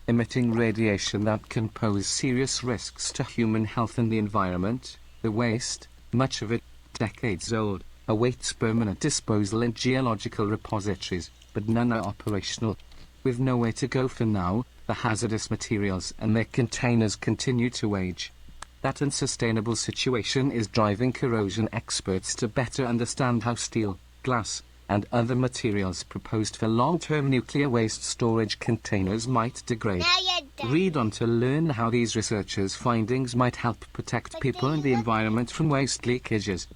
emitting radiation that can pose serious risks to human health and the environment. The waste, much of it decades old, awaits permanent disposal in geological repositories, but none are operational. With nowhere to go for now, the hazardous materials and their containers continue to age. That unsustainable situation is driving corrosion experts to better understand how steel, glass, and other materials proposed for long-term nuclear waste storage containers might degrade. Now you're done. Read on to learn how these researchers' findings might help protect people and the environment from waste leakages.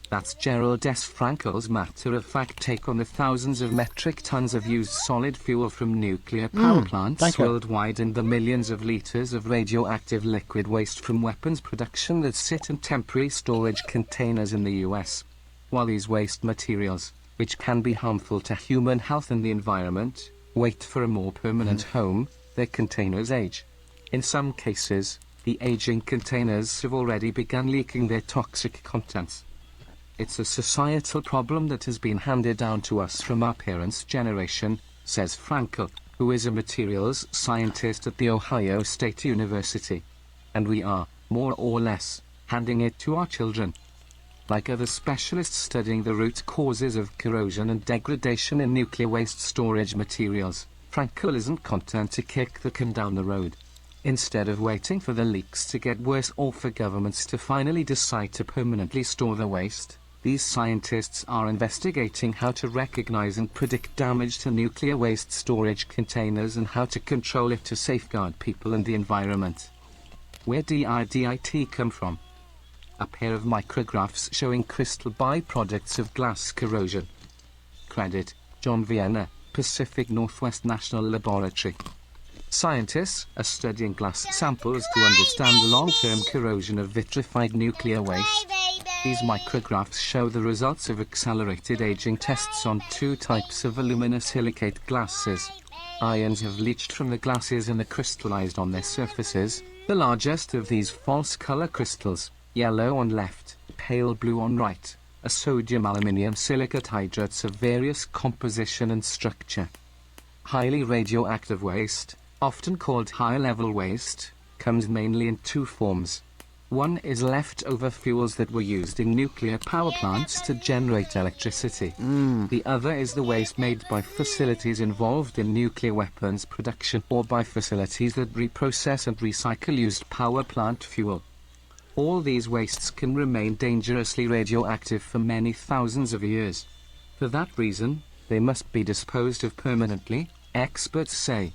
That's Gerald S. Frankel's matter-of-fact take on the thousands of metric tons of used solid fuel from nuclear power plants thank you. worldwide and the millions of litres of radioactive liquid waste from weapons production that sit in temporary storage containers in the US. While these waste materials, which can be harmful to human health and the environment, wait for a more permanent home, their containers age. In some cases, the aging containers have already begun leaking their toxic contents. It's a societal problem that has been handed down to us from our parents' generation, says Frankel, who is a materials scientist at the Ohio State University. And we are, more or less, handing it to our children. Like other specialists studying the root causes of corrosion and degradation in nuclear waste storage materials, Frankel isn't content to kick the can down the road. Instead of waiting for the leaks to get worse or for governments to finally decide to permanently store the waste, these scientists are investigating how to recognize and predict damage to nuclear waste storage containers and how to control it to safeguard people and the environment. Where did come from? A pair of micrographs showing crystal byproducts of glass corrosion. Credit, John Vienna, Pacific Northwest National Laboratory. Scientists are studying glass samples to understand the long-term corrosion of vitrified nuclear waste. These micrographs show the results of accelerated aging tests on two types of aluminosilicate glasses. Ions have leached from the glasses and are crystallized on their surfaces. The largest of these false color crystals, yellow on left, pale blue on right, are sodium aluminium silicate hydrates of various composition and structure. Highly radioactive waste, often called high-level waste, comes mainly in two forms. One is leftover fuels that were used in nuclear power plants to generate electricity. The other is the waste made by facilities involved in nuclear weapons production or by facilities that reprocess and recycle used power plant fuel. All these wastes can remain dangerously radioactive for many thousands of years. For that reason, they must be disposed of permanently, experts say.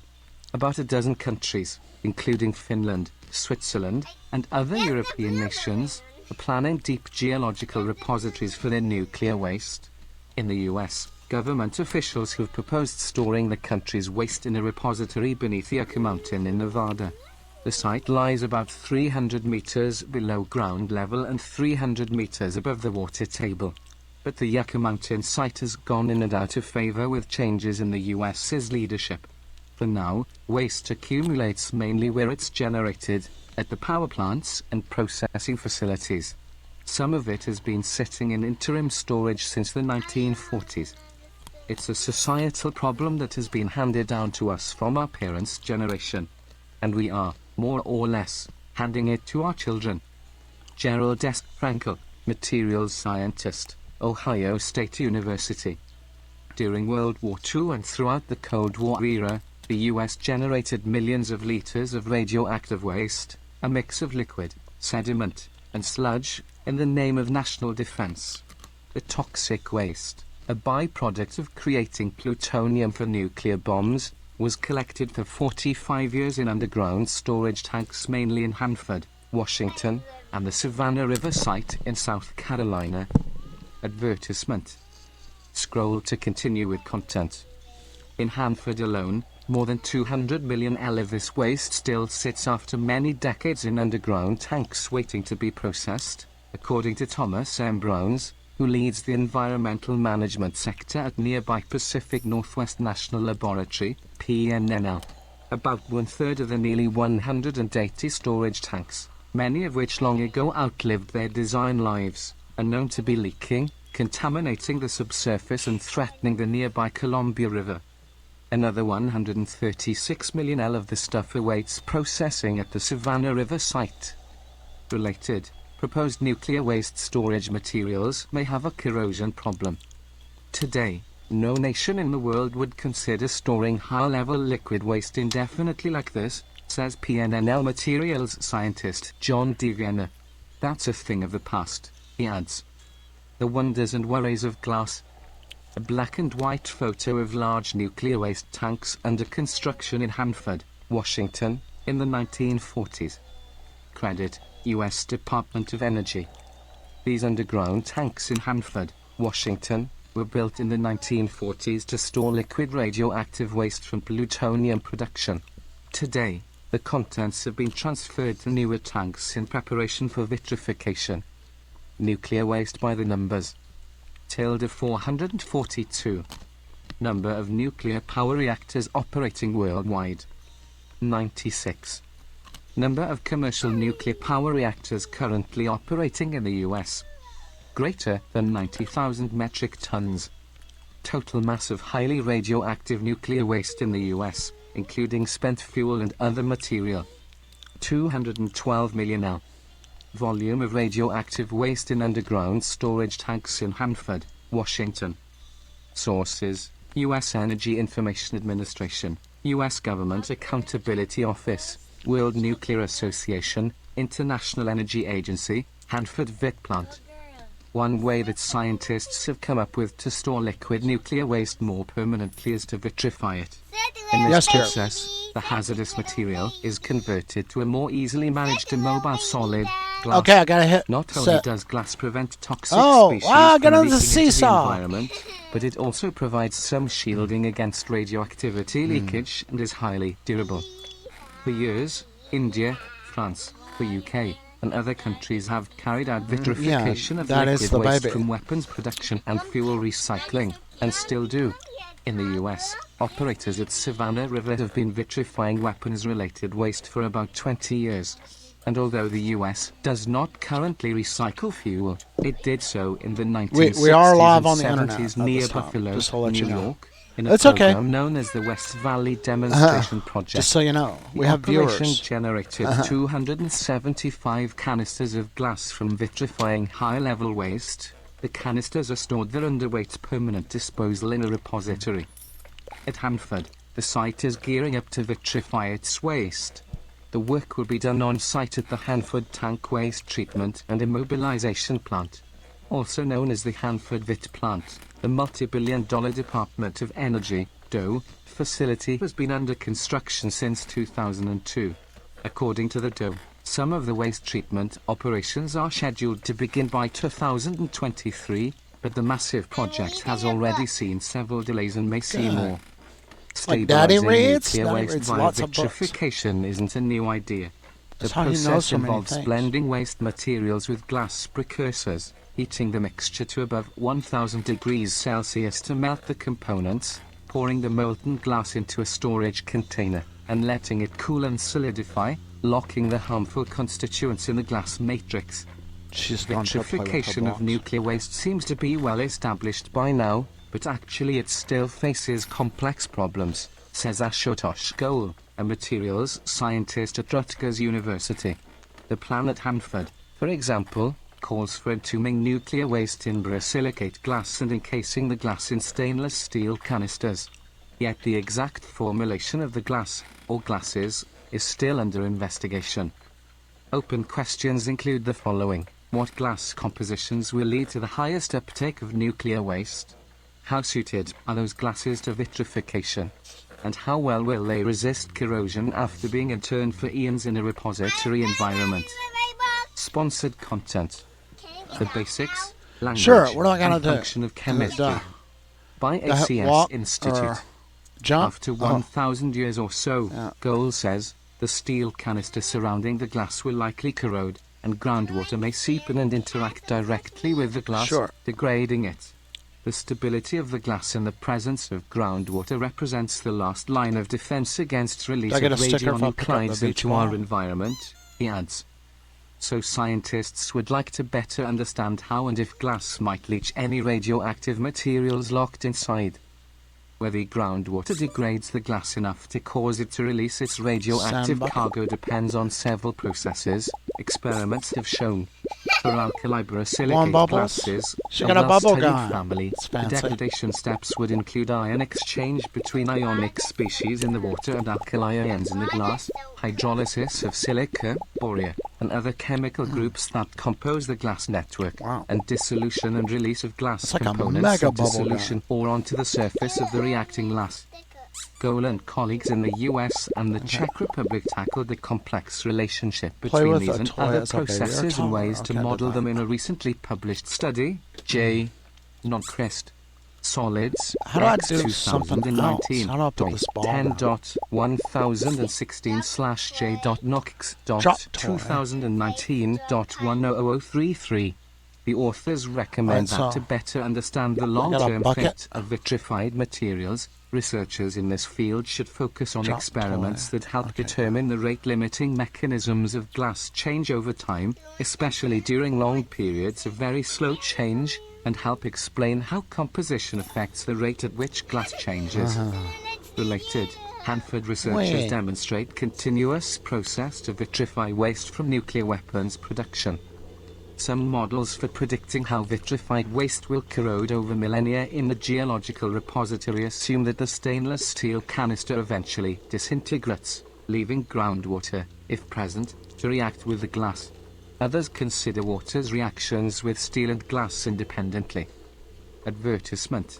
About a dozen countries, including Finland, Switzerland, and other European nations, are planning deep geological repositories for their nuclear waste. In the US, government officials have proposed storing the country's waste in a repository beneath Yucca Mountain in Nevada. The site lies about 300 meters below ground level and 300 meters above the water table. But the Yucca Mountain site has gone in and out of favor with changes in the US's leadership. For now, waste accumulates mainly where it's generated, at the power plants and processing facilities. Some of it has been sitting in interim storage since the 1940s. It's a societal problem that has been handed down to us from our parents' generation. And we are, more or less, handing it to our children. Gerald S. Frankel, materials scientist, Ohio State University. During World War II and throughout the Cold War era, the US generated millions of liters of radioactive waste, a mix of liquid, sediment, and sludge, in the name of national defense. The toxic waste, a byproduct of creating plutonium for nuclear bombs, was collected for 45 years in underground storage tanks mainly in Hanford, Washington, and the Savannah River site in South Carolina. Advertisement. Scroll to continue with content. In Hanford alone, more than 200 million of this waste still sits after many decades in underground tanks waiting to be processed, according to Thomas M. Browns, who leads the environmental management sector at nearby Pacific Northwest National Laboratory, PNNL. About one-third of the nearly 180 storage tanks, many of which long ago outlived their design lives, are known to be leaking, contaminating the subsurface and threatening the nearby Columbia River. Another 136 million L of the stuff awaits processing at the Savannah River site. Related, proposed nuclear waste storage materials may have a corrosion problem. Today, no nation in the world would consider storing high-level liquid waste indefinitely like this, says PNNL materials scientist John DeVienna. That's a thing of the past, he adds. The wonders and worries of glass. A black and white photo of large nuclear waste tanks under construction in Hanford, Washington, in the 1940s. Credit, U.S. Department of Energy. These underground tanks in Hanford, Washington, were built in the 1940s to store liquid radioactive waste from plutonium production. Today, the contents have been transferred to newer tanks in preparation for vitrification. Nuclear waste by the numbers. Tilde 442. Number of nuclear power reactors operating worldwide. 96. Number of commercial nuclear power reactors currently operating in the US. Greater than 90,000 metric tons. Total mass of highly radioactive nuclear waste in the US, including spent fuel and other material. 212 million L. Volume of radioactive waste in underground storage tanks in Hanford, Washington. Sources: U.S. Energy Information Administration, U.S. Government Accountability Office, World Nuclear Association, International Energy Agency, Hanford VIT plant. One way that scientists have come up with to store liquid nuclear waste more permanently is to vitrify it. In this Yes, dear. process, the hazardous material is converted to a more easily managed immobile solid, glass. Okay, I gotta hit. Not only set. does glass prevent toxic Oh, species wow, from get on leaking the into seesaw. the environment, but it also provides some shielding against radioactivity leakage and is highly durable. For years, India, France, the UK, and other countries have carried out vitrification of that is liquid the waste baby. from weapons production and fuel recycling, and still do. In the US, operators at Savannah River have been vitrifying weapons-related waste for about 20 years. And although the US does not currently recycle fuel, it did so in the 1960s We are live and on the 70s internet at near this time, Buffalo, just to let New you know. York, in a It's okay. program known as the West Valley Demonstration Project. Just so you know, we The have operation viewers. generated 275 canisters of glass from vitrifying high-level waste. The canisters are stored there underweight permanent disposal in a repository. At Hanford, the site is gearing up to vitrify its waste. The work will be done on-site at the Hanford Tank Waste Treatment and Immobilization Plant. Also known as the Hanford VIT Plant, the multi-billion-dollar Department of Energy, DOE, facility has been under construction since 2002. According to the DOE, some of the waste treatment operations are scheduled to begin by 2023, but the massive project has already seen several delays and may see Good. more. Like Daddy Stabilizing reads? nuclear Daddy waste reads via lots of books. vitrification isn't a new idea. The That's how he knows process so many involves things. blending waste materials with glass precursors, heating the mixture to above 1000 degrees Celsius to melt the components, pouring the molten glass into a storage container, and letting it cool and solidify, locking the harmful constituents in the glass matrix. She's gone to play with her Vitrification of blocks. nuclear waste seems to be well established by now, but actually it still faces complex problems, says Ashutosh Goel, a materials scientist at Rutgers University. The plan at Hanford, for example, calls for entombing nuclear waste in borosilicate glass and encasing the glass in stainless steel canisters. Yet the exact formulation of the glass, or glasses, is still under investigation. Open questions include the following. What glass compositions will lead to the highest uptake of nuclear waste? How suited are those glasses to vitrification? And how well will they resist corrosion after being interned for eons in a repository environment? Sponsored content. The basics, language, Sure, what am I gonna and do? function of chemistry. By The ACS walk Institute. or jump? After Oh. 1,000 years or so, Yeah. Goel says, the steel canister surrounding the glass will likely corrode, and groundwater may seep in and interact directly with the glass, Sure. degrading it. The stability of the glass in the presence of groundwater represents the last line of defense against release Do I get of a sticker if I pick up the radionuclides beach into our ball? environment, he adds. So scientists would like to better understand how and if glass might leach any radioactive materials locked inside. Whether groundwater degrades the glass enough to cause it to release its radioactive Sandbucket. cargo depends on several processes, experiments have shown. For alkali borosilicate bubbles? glasses, She got a bubble well-studied gun. family, It's the fancy. degradation steps would include ion exchange between ionic species in the water and alkali ions in the glass, hydrolysis of silica, borea, and other chemical groups that compose the glass network, Wow. and dissolution and release of glass It's like a components mega into bubble gun. solution or onto the surface of the reacting glass. Goel and colleagues in the US and the Czech Republic tackled the complex relationship Play between with these a and toy other as a baby or processes and ways to toddler. Okay, model them goodbye. in a recently published study. J. Noncrist. Solids. How do I X do something 2019. else? How do I put this ball down? 10.1016/j.nox. Drop toy. 2019.100033. The authors recommend Right, that so to better understand the got a long-term bucket. fate of vitrified materials, researchers in this field should focus on Drop experiments toy. that help Okay. determine the rate-limiting mechanisms of glass change over time, especially during long periods of very slow change, and help explain how composition affects the rate at which glass changes. Related, Hanford researchers Wait. demonstrate continuous process to vitrify waste from nuclear weapons production. Some models for predicting how vitrified waste will corrode over millennia in the geological repository assume that the stainless steel canister eventually disintegrates, leaving groundwater, if present, to react with the glass. Others consider water's reactions with steel and glass independently. Advertisement.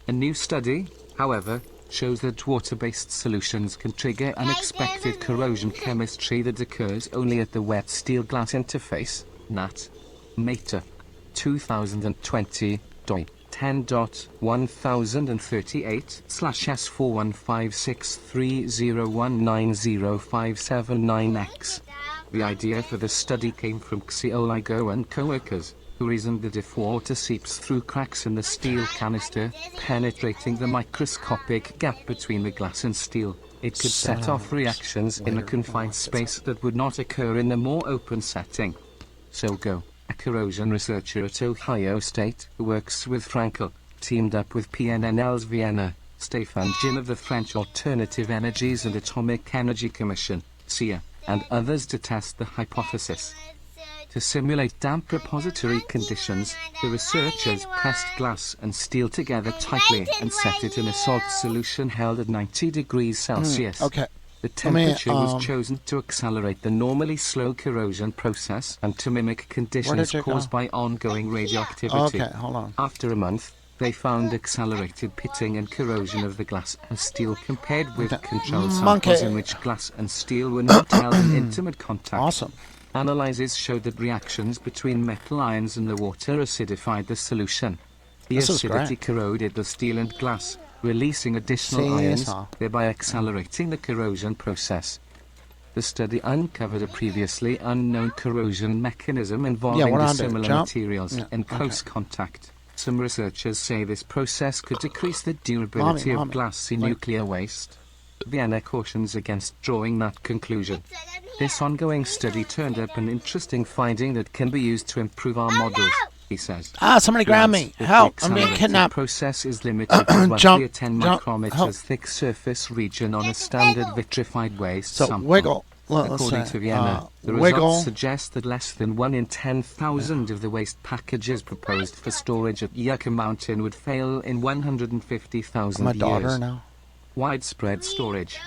A new study, however, shows that water-based solutions can trigger unexpected corrosion chemistry that occurs only at the wet steel glass interface. Nat. Meta. 2020. doi. 10.1038/S4156301905779X. The idea for the study came from Xiaolai Go and co-workers, who reasoned that if water seeps through cracks in the steel canister, penetrating the microscopic gap between the glass and steel, it could set off reactions in a confined space that would not occur in a more open setting. So Go, a corrosion researcher at Ohio State who works with Frankel, teamed up with PNNL's Vienna, Stefan Jin of the French Alternative Energies and Atomic Energy Commission, SIA, and others to test the hypothesis. To simulate damp repository conditions, the researchers pressed glass and steel together tightly and set it in a salt solution held at 90 degrees Celsius. Okay. The Let me, temperature was chosen to accelerate the normally slow corrosion process and to mimic conditions you go? caused by ongoing radioactivity. Okay, hold on. After a month, they found accelerated pitting and corrosion of the glass and steel compared with Okay. control Monkey. samples in which glass and steel were not held in intimate contact. Awesome. Analyses showed that reactions between metal ions and the water acidified the solution. The This is acidity great. corroded the steel and glass, releasing additional See, ions, so- thereby accelerating the corrosion process. The study uncovered a previously unknown corrosion mechanism involving what I do? dissimilar Jump? materials Yeah, in close contact. Some researchers say this process could decrease the durability of Mommy. glass in Wait. nuclear waste. Vienna cautions against drawing that conclusion. This ongoing study turned up an interesting finding that can be used to improve our models, he says. Ah, somebody grab me. If the Help, I'm being accelerated kidnapped. process is limited to roughly Jump, a 10 jump, micrometers help. thick surface region on a standard vitrified waste So sample. wiggle. Let's According say, to Vienna, the wiggle. results suggest that less than 1 in 10,000 of the waste packages proposed for storage at Yucca Mountain would fail in 150,000 My years. daughter now. Widespread storage.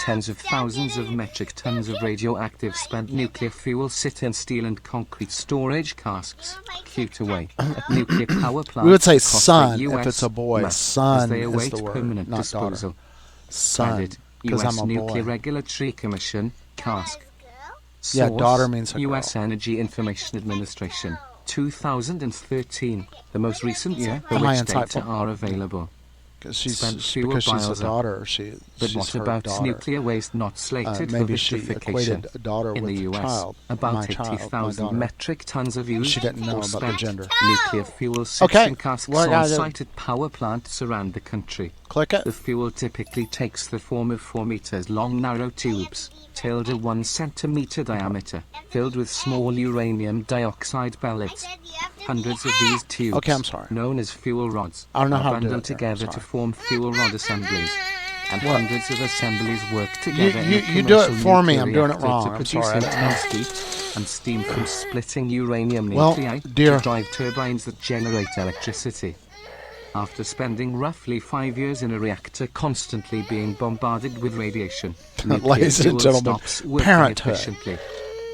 Tens of thousands of metric tons of radioactive spent nuclear fuel sit in steel and concrete storage casks, cute away at nuclear power plants. We would say across the son if US, it's a boy. as Son they is await the word, permanent not daughter. disposal. Son, Added, because US I'm a Nuclear boy. Regulatory Commission, CASC. Yeah, Source, daughter means a US girl. Energy Information Administration, 2013, the most recent year for Am I which data insightful? are available. Because Spent she's fuel because she's piles a up. daughter. But She's what her about daughter. nuclear waste not slated for Maybe she vitrification? equated a daughter In with the a US, child. about My child, my 80,000 daughter. metric tons of used She didn't know or about the spent gender. nuclear fuel sits Okay, in casks what I gotta on do? site at power plants around the country. Click it. The fuel typically takes the form of 4 meters long narrow tubes, tailed at 1 centimeter diameter, filled with small uranium dioxide pellets. Hundreds of these tubes, Okay, I'm sorry. known as fuel rods, I don't know are how to do bundled it there. together Sorry. to form fuel rod assemblies. And hundreds of assemblies work together in a you do it commercial for me. nuclear I'm doing it reactor wrong. to I'm produce sorry. I didn't know. intense heat and steam from splitting uranium Well, nuclei dear. to drive turbines that generate electricity. After spending roughly 5 years in a reactor constantly being bombarded with radiation, nuclear Ladies and fuel gentlemen, stops working parenthood. efficiently.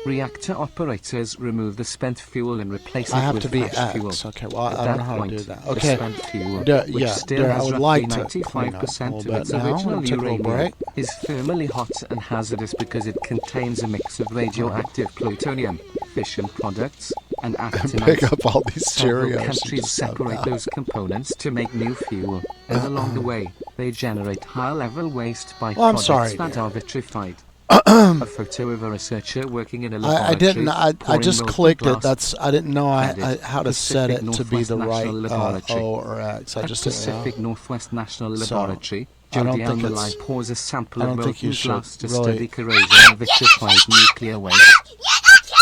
Reactor operators remove the spent fuel and replace I it have with to be fresh fuel. X. Okay, well, At I don't that know how to point, do that. the Okay. spent fuel, Yeah, which yeah, still dear, I has would roughly like to clean up a 95% little of bit its now. original Take a little uranium, break. is thermally hot and hazardous because it contains a mix of radioactive plutonium, fission products, and actinides. Pick up all these Several Cheerios. you countries just have separate now. those components to make new fuel, and along the way, they generate high-level waste by Well, I'm products sorry, that dear. are vitrified. A photo of a researcher working in a laboratory. I didn't. I pouring just molten clicked it. glass. That's. I didn't know Credit, how to set Pacific it to be Northwest the right National Laboratory. O or X. I At just didn't know. Pacific Northwest National So, Laboratory, I don't Jody think Elmalai it's- pours a sample I of don't think you molten should glass to really- study corrosion of vitrified nuclear waste.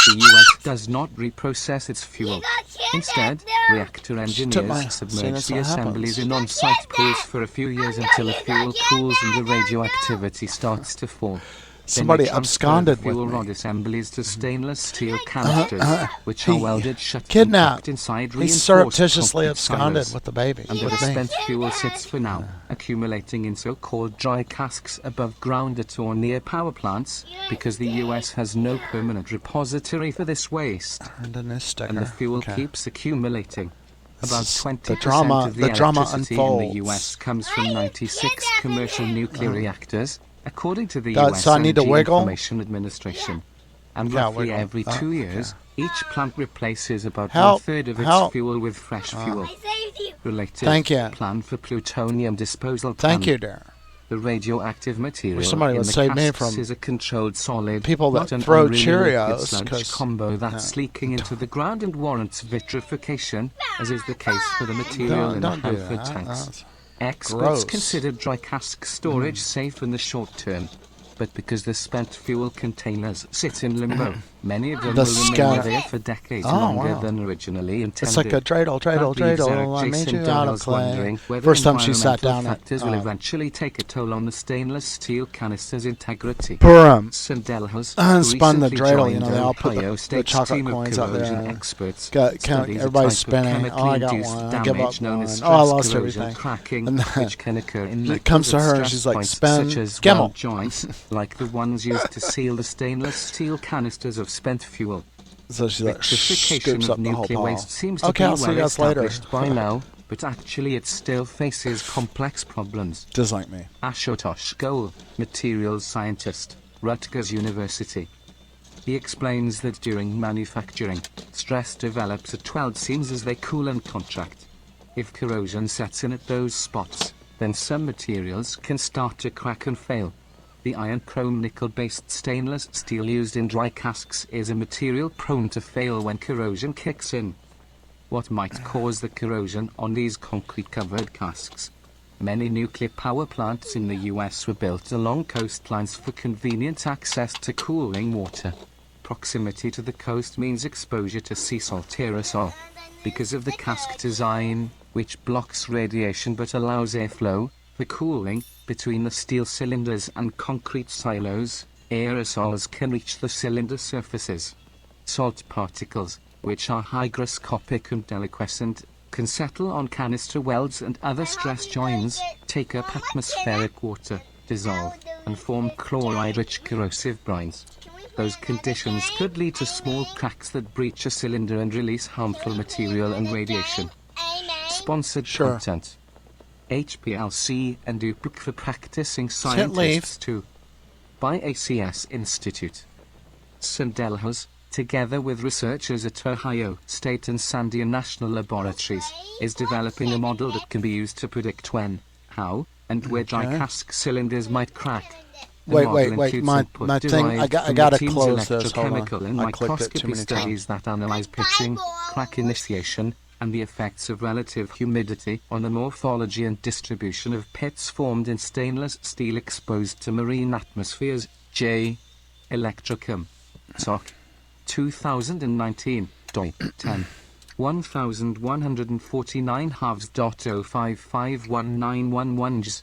The US does not reprocess its fuel. Instead, reactor took my- engineers see, submerge that's the what assemblies happens. in on-site pools for a few years until the fuel cools and the radioactivity starts to fall. Then Somebody they transfer absconded the fuel with me. rod assemblies to stainless steel canisters, which he are welded shut and kidnapped. packed inside He reinforced surreptitiously concrete absconded silos. with the baby. And the With me. spent fuel sits for now, accumulating in so-called dry casks above ground at or near power plants, because the US has no permanent repository for this waste, And a new sticker. and the fuel Okay. keeps accumulating. About is 20% the drama- of the the drama electricity in the unfolds. US comes from 96 commercial nuclear reactors, according to the That- US so I need to Energy wiggle? Information Administration. And Yeah, roughly wiggle. every 2 years, each plant replaces about Help, one-third of its help. fuel with fresh fuel. I saved you. Related Thank you. plan for plutonium disposal plan. Thank you, dear. The radioactive material somebody in would the save me casks from is a controlled solid, people that not an throw unruly liquid Cheerios, sludge 'cause- combo that's leaking into the ground and warrants vitrification, as is the case for the material in the Don't do Hanford that. tanks. That's- Experts gross. consider dry cask storage safe in the short term, but because the spent fuel containers sit in limbo, many of them The will remain scan- there for decades Oh, longer wow. than originally intended. It's like a dreidel. That leaves I made Jason you out of Daniels clay. wondering whether First time she sat environmental down at factors will eventually take a toll on the stainless steel canister's integrity. Purim. Sandelhos, Spun the recently dreidel, you joined know, they all put Ohio the State chocolate team of coins out there corrosion and experts, Count, studies a everybody's type of spinning. Oh, I got chemically-induced one. I give damage up known one. as Oh, I stress lost corrosion everything. cracking, And then which can occur in it comes to metals her at and stress she's like, points "Spin, such as Gemmel." weld joints, like the ones used to seal the stainless steel canisters of spent fuel. So she's like, Vitrification scoops of up the whole nuclear ball. waste seems to Okay, be I'll see well you guys later. established by now, but actually it still faces complex problems. Just like me. Ashutosh Goel, materials scientist, Rutgers University. He explains that during manufacturing, stress develops at weld seams as they cool and contract. If corrosion sets in at those spots, then some materials can start to crack and fail. The iron chrome nickel-based stainless steel used in dry casks is a material prone to fail when corrosion kicks in. What might cause the corrosion on these concrete-covered casks? Many nuclear power plants in the US were built along coastlines for convenient access to cooling water. Proximity to the coast means exposure to sea salt aerosol. Because of the cask design, which blocks radiation but allows airflow for cooling between the steel cylinders and concrete silos, aerosols can reach the cylinder surfaces. Salt particles, which are hygroscopic and deliquescent, can settle on canister welds and other stress joins, take up atmospheric water, dissolve, and form chloride-rich corrosive brines. Those conditions could lead to small cracks that breach a cylinder and release harmful material and radiation. Sponsored Sure. content. HPLC and Duplic for practicing leave. scientists too. By ACS Institute. Sandelhos, together with researchers at Ohio State and Sandia National Laboratories, is developing a model that can be used to predict when, how, and where dry Okay. cask cylinders might crack. The Wait, model wait, includes my input thing, I derived got- I from gotta the team's close this, hold on. electrochemical and I clicked it too microscopy many studies that analyze pitching, crack initiation, and the effects of relative humidity on the morphology and distribution of pits formed in stainless steel exposed to marine atmospheres. J. Electrochem. SOC. 2019. doi 10. 1149 halves.0551911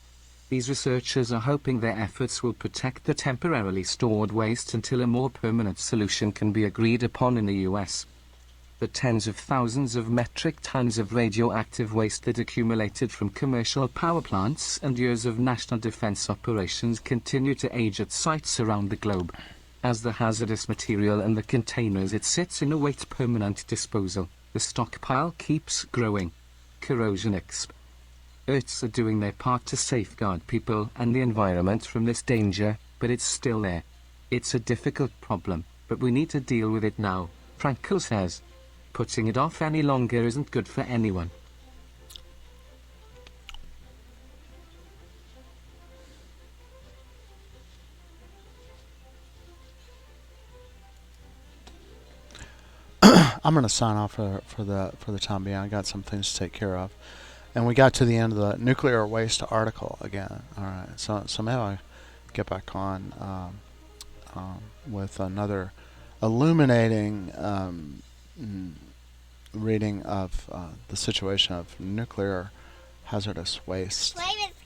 These researchers are hoping their efforts will protect the temporarily stored waste until a more permanent solution can be agreed upon in the US. The tens of thousands of metric tons of radioactive waste that accumulated from commercial power plants and years of national defense operations continue to age at sites around the globe. As the hazardous material and the containers it sits in await permanent disposal, the stockpile keeps growing. Corrosion experts are doing their part to safeguard people and the environment from this danger, but it's still there. It's a difficult problem, but we need to deal with it now, Frankel says. Putting it off any longer isn't good for anyone. I'm going to sign off for the time being. I got some things to take care of, and we got to the end of the nuclear waste article again. All right, so maybe I'll get back on with another illuminating reading of the situation of nuclear hazardous waste. Play with